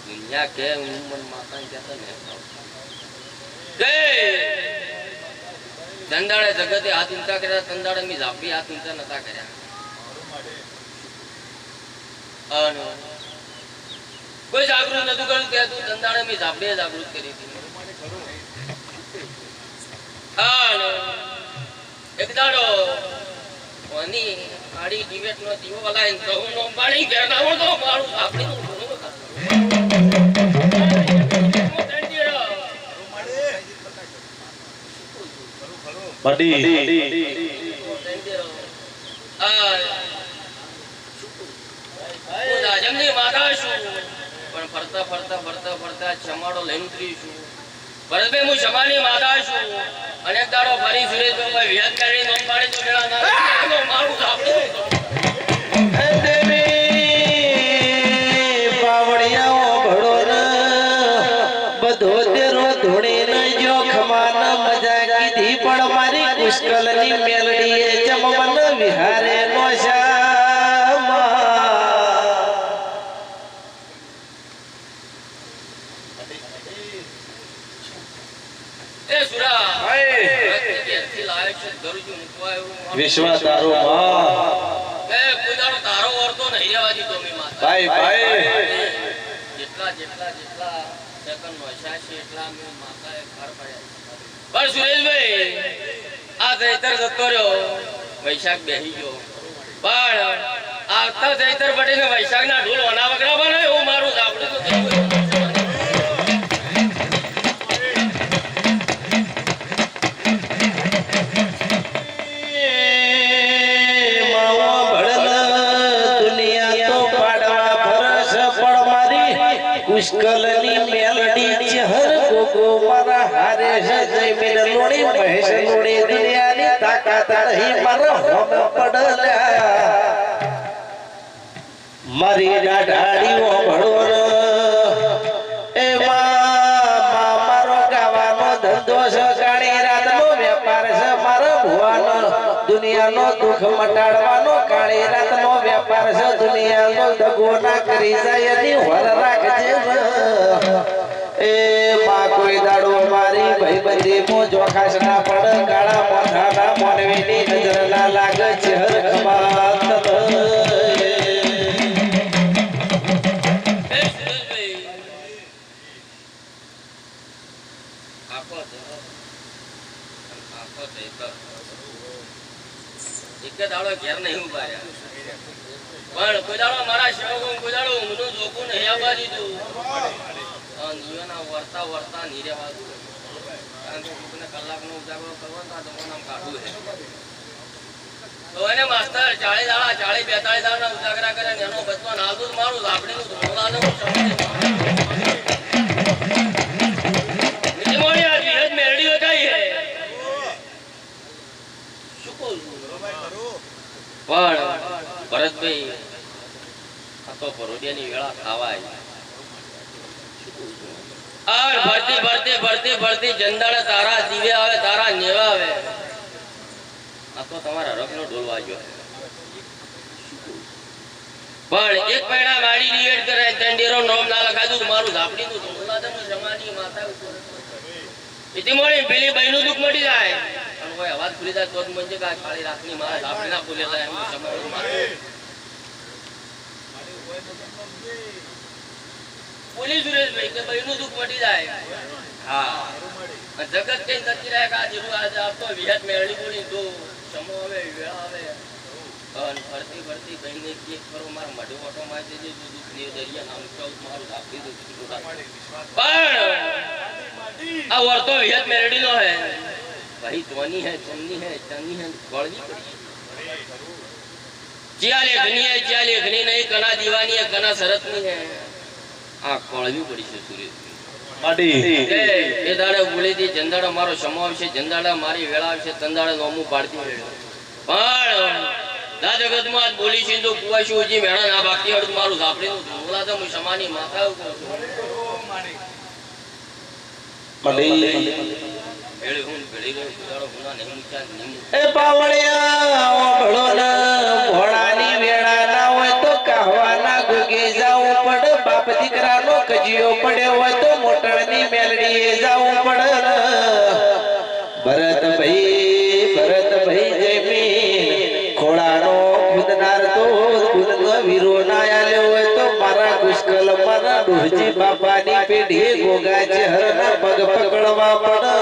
દુનિયા કેમ મન માતા ને કેતા નહીં ખાવ તંદાડે જગતે હાથ ઊંચા કર્યા તંદાડે મી ઝાપી હાથ ઊંચા નતા કર્યા કોઈ જાગૃત નતું કર્યું તે તું તંદાડે મી ઝાપડીએ જાગૃત કરી હતી એક દાડો કોની આડી ડિબેટ નો દીવો વલાઈન તો નો પાણી ગેરનાવો તો મારું આપણી નું માડી જમની માતા છું પણ ફરતા ફરતા ફરતા ફરતા ચમાડો લઈને ઉતરી છું ભરતભાઈ હું શમાની માતા છું અનેક દાડો ફરી સુરેશભાઈ વિહત કરી નોમ પાડી તો મેળા ના મારું સાંભળ્યું હે દેવી પાવડિયાઓ ભળો ન બધો તેરો ધોણે ન જો ખમાન મજા કીધી પણ મારી પુષ્કલની મેલડીએ જમમન વિહારે નો વિશ્વાસ તારો માં એ પૂજાનો તારો ઓરતો નહીં રહેવા દીધો મે માતા ભાઈ જેટલા સેકન્ડ નોશા છે એટલા મે માતાએ ઘર પડ્યા પણ સુરેશભાઈ આ જૈતર જતો રહ્યો વૈશાખ બેહી ગયો પણ આવતા જૈતર પડીને વૈશાખના ઢોલ વના વગડા બને એવું મારું સાંભળ્યું તો દુનિયા તો પાડ પુષ્કલની મેલડી ચહર ગોગો મારા હારે જમીન લોણી મહેશ લોણી દુનિયાની તાકાત નહીં મારા હોમ પડલ્યા મારી દાઢાડીઓ ભળો એ મારો ગાવાનો ધંધો છે કાળી રાતનો વેપાર છે મારા ભુવાનો દુનિયાનો દુઃખ મટાડવાનો કાળી રાતનો વેપાર છે દુનિયાનો દગો ના કરી જાય એની વર રાખજે એ માં કોઈ દાડો મારી ભાઈબંધી મો જોખાશ ના પડ કાળા મોઢાના મોનવીની નજર ના લાગે ચહેર ખમાત એક દાડો ઘેર નહીં ઉભા રહ્યા પણ કોઈ દાડો મારા સેવકો કોઈ દાડો ઊંઘનું જોખું નહીં આપવા દીધું જીવના વર્તા વર્તા નહીં રહેવા દીધું કારણ કે કોઈને કલાકનો ઉજાગરો કરવાનો તો નામ કાઢવું છે તો એને માસ્તર 40 દાડા 40 42 દાડા ઉજાગરા કરે ને એનો બચવા નાદું મારું લાપડીનું ધોળાને હું સમજી નિમોનિયા જીહદ મેરડીઓ કઈ હે શું કહું પણ ભરતભાઈ આ તો પરોડિયાની વેળા ખાવાય આ ભરતી ભરતી ભરતી ભરતી જંદાળે તારા દીવે આવે તારા નેવા આવે આ તો તમારા રગનો ઢોલ વાગ્યો પણ એક પૈણા મારી રિએડ કરે તંડેરો નામ ના લખાતું મારું ઝાપડીનું ધોળાદનું સમાની માતા ઇતી મોડી પેલી બહેનું દુઃખ મટી જાય અને કોઈ અવાજ ખુલી જાય તો જ મંજે કા કાળી રાખની મારા ઝાપડી ના ખુલે જાય એમ સમાનું મારે બોલી સુરેશભાઈ કે બહેનું દુઃખ મટી જાય હા જગત કઈ નથી રહે કે આ જીરું આજે આપતો વિહત મેળડી બોલી તો સમો આવે વેળા આવે અને ફરતી ફરતી બહેનને એક કરો માર મઢો ઓટો માં દેજે દૂધ ને દરિયા નામ ચૌદ મારું આપી દઉં પણ આ વર્તો વિહત મેળડી નો હે ભાઈ જોની હે ચમની હે ચની હે ગળવી પડી જ્યાં લેખની નહીં કના દીવાની હે કના શરતની હે આ કળવી પડી છે સુરેશ એ દાડે બોલીથી જંદાડા મારો સમાવશે જંદાડા મારી વેળા આવશે તંદાડા નોમું પાડતી પણ દા જગતમાં આજ બોલી છે તો કુવાશી ઉજી મેણા ના બાકી હડ મારું ઝાપડીનું ધોળા તો હું સમાની માથા ઉપર એ પાવળિયા ભળો ભોળાની વેળા ના હોય તો કહવાના ગુગે જાવું પડે બાપ દીકરાનો કજિયો પડ્યો હોય તો મોટરની મેલડીએ જાવું પડે ભરતભાઈ જમીન ખોળાનો ખુદનાર તો ખુદનો વીરો ના આલ્યો હોય તો મારા કુશકલ મારા ડોહજી બાપાની પેઢી ગોગા ચહેરના પગ પકડવા પડે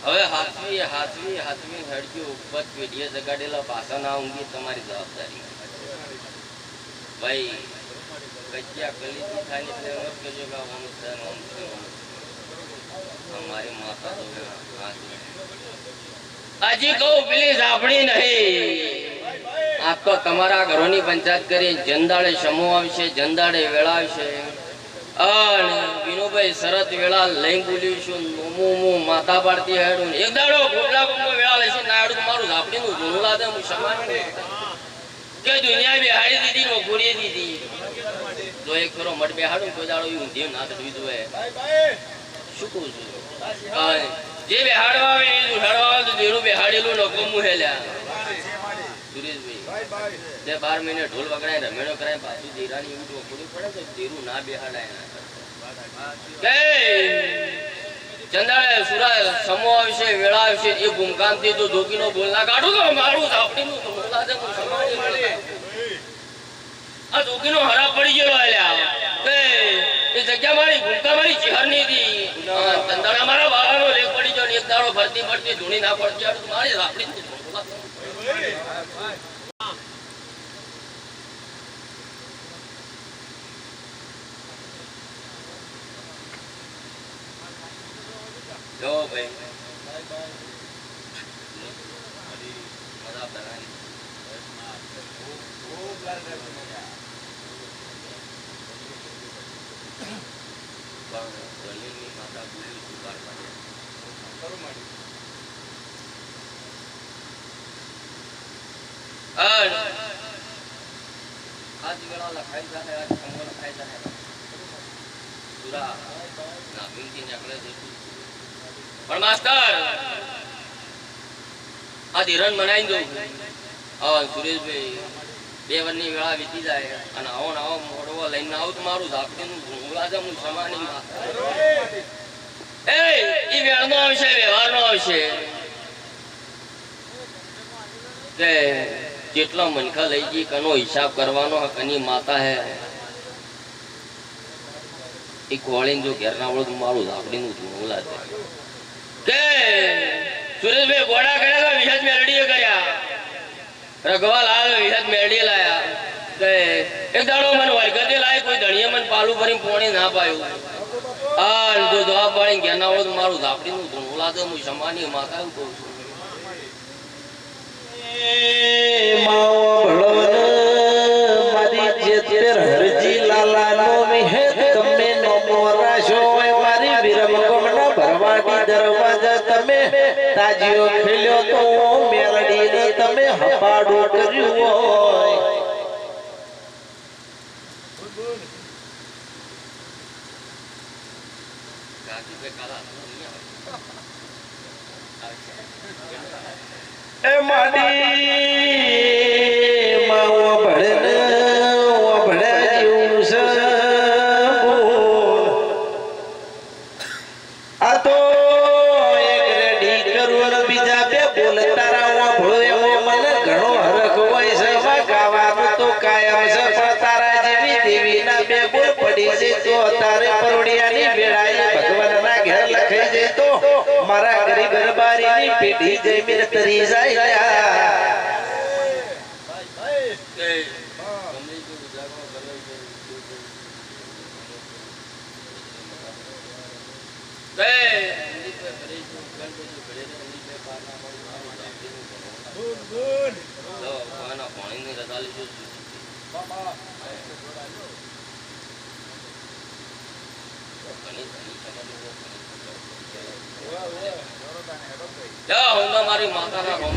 હવે હાથવી હડક્યું ઉપત પેઢીએ જગાડેલા પાછા ના ઊંઘી તમારી જવાબદારી ભાઈ કચ્યા કલીથી થાય એટલે એમ જ કહેજો કે આમ છે અમારી માતા તો હજી કહું પેલી ઝાપડી નહીં આ તો તમારા ઘરોની પંચાયત કરી જંદાળે સમૂહ આવશે જંદાળે વેળા આવશે અને વિનુભાઈ શરત વેળા લઈ બોલીશું મોમો માતા પાડતી હેડું એક દાડો ગોટલા ગમનો વેળા લેશે નાડું મારું ઝાપડીનું ધૂણલા દે હું સમાન કે દુનિયા બેહાડી દીધી નો ઘોડી દીધી જો એક કરો મટ બેહાડું કોઈ દાડો એવું દેવ ના તો દીધું હે શું કહું છું જે બેહાડવા આવે એ હેડવા આવે તો દેરું બેહાડેલું નો ગમું હેલ્યા સુરેશભાઈ જે 12 મહિને ઢોલ વગડાય રમેણો કરાય પાછું દેરાની એવું ટોકડું પડે તો દેરું ના બેહાડાય કે ચંદાળે સુરા સમો આવશે વેળા આવશે એ ભૂમકાંતિ તો ધોકીનો બોલના કાઢું તો મારું ઝાપડીનું તો બોલા દે હું સમાણી મળે આ ધોકીનો હરા પડી ગયો આલ્યા કે એ જગ્યા મારી ભૂમકા મારી ચહેરની હતી ચંદાળા મારા બાવાનો લેખ પડી ગયો ને એક દાડો ભરતી ભરતી ધૂણી ના પડતી મારી ઝાપડીનું જો ભાઈ મજા પણ માસ્ટર આ ધીરણ બનાવી દઉં. સુરેશભાઈ 2 વર્ષની વેળા વીતી જાય અને આવો ને આવો મોડવો લઈને આવું તો મારું ઝાપટીનું મુલાજમ સમાની એ વેળનો આવશે, વ્યવહારનો આવશે કે કેટલા મનખા લઈ ગઈ, કનો હિસાબ કરવાનો, કની માતા હે એ કોળીને જો ઘેરના વળો તો મારું ઝાપડીનું મુલાજ કે સુરેશભાઈ ઘોડા કર્યા, વિહત મેલડીએ કર્યા, રઘવાલ આવે વિહત મેલડી લાયા કે એક દાડો મને વરગતે લાય, કોઈ ધણીએ મને પાલું ભરીને પોણી ના પાયું. આ જો જવાબ પાડીને ઘેરના વળો તો મારું ઝાપડીનું મુલાજ હું સમાની માતા એવું કહું છું. માવો ભળવન મારી જેતેર હરજી લાલાનો વિહેત તમે નો મોરાશો હોય, મારી વિરમ ગમના ભરવાડી દરવાજા તમે તાજીઓ ખેલ્યો તો મેલડીને તમે હપાડું કર્યું હોય. એ માડી માવો ભળે ઓ ભળે જીવું છે આ તો એક રેડી કરું ને બીજા 2 બોલ તારા ભળો એવો મને ઘણો હરખ હોય છે. ગાવાનું તો કાયમ છે, પણ તારા જેવી દેવીના 2 બોલ પડી જાય તો તારે પરોડિયાની વેળાએ ભગવાનના ઘેર લખાઈ જાય તો મારા ગરીબ દરબારીની પેઢી જઈ મેર તરી જાય. મારી માતાના રોમ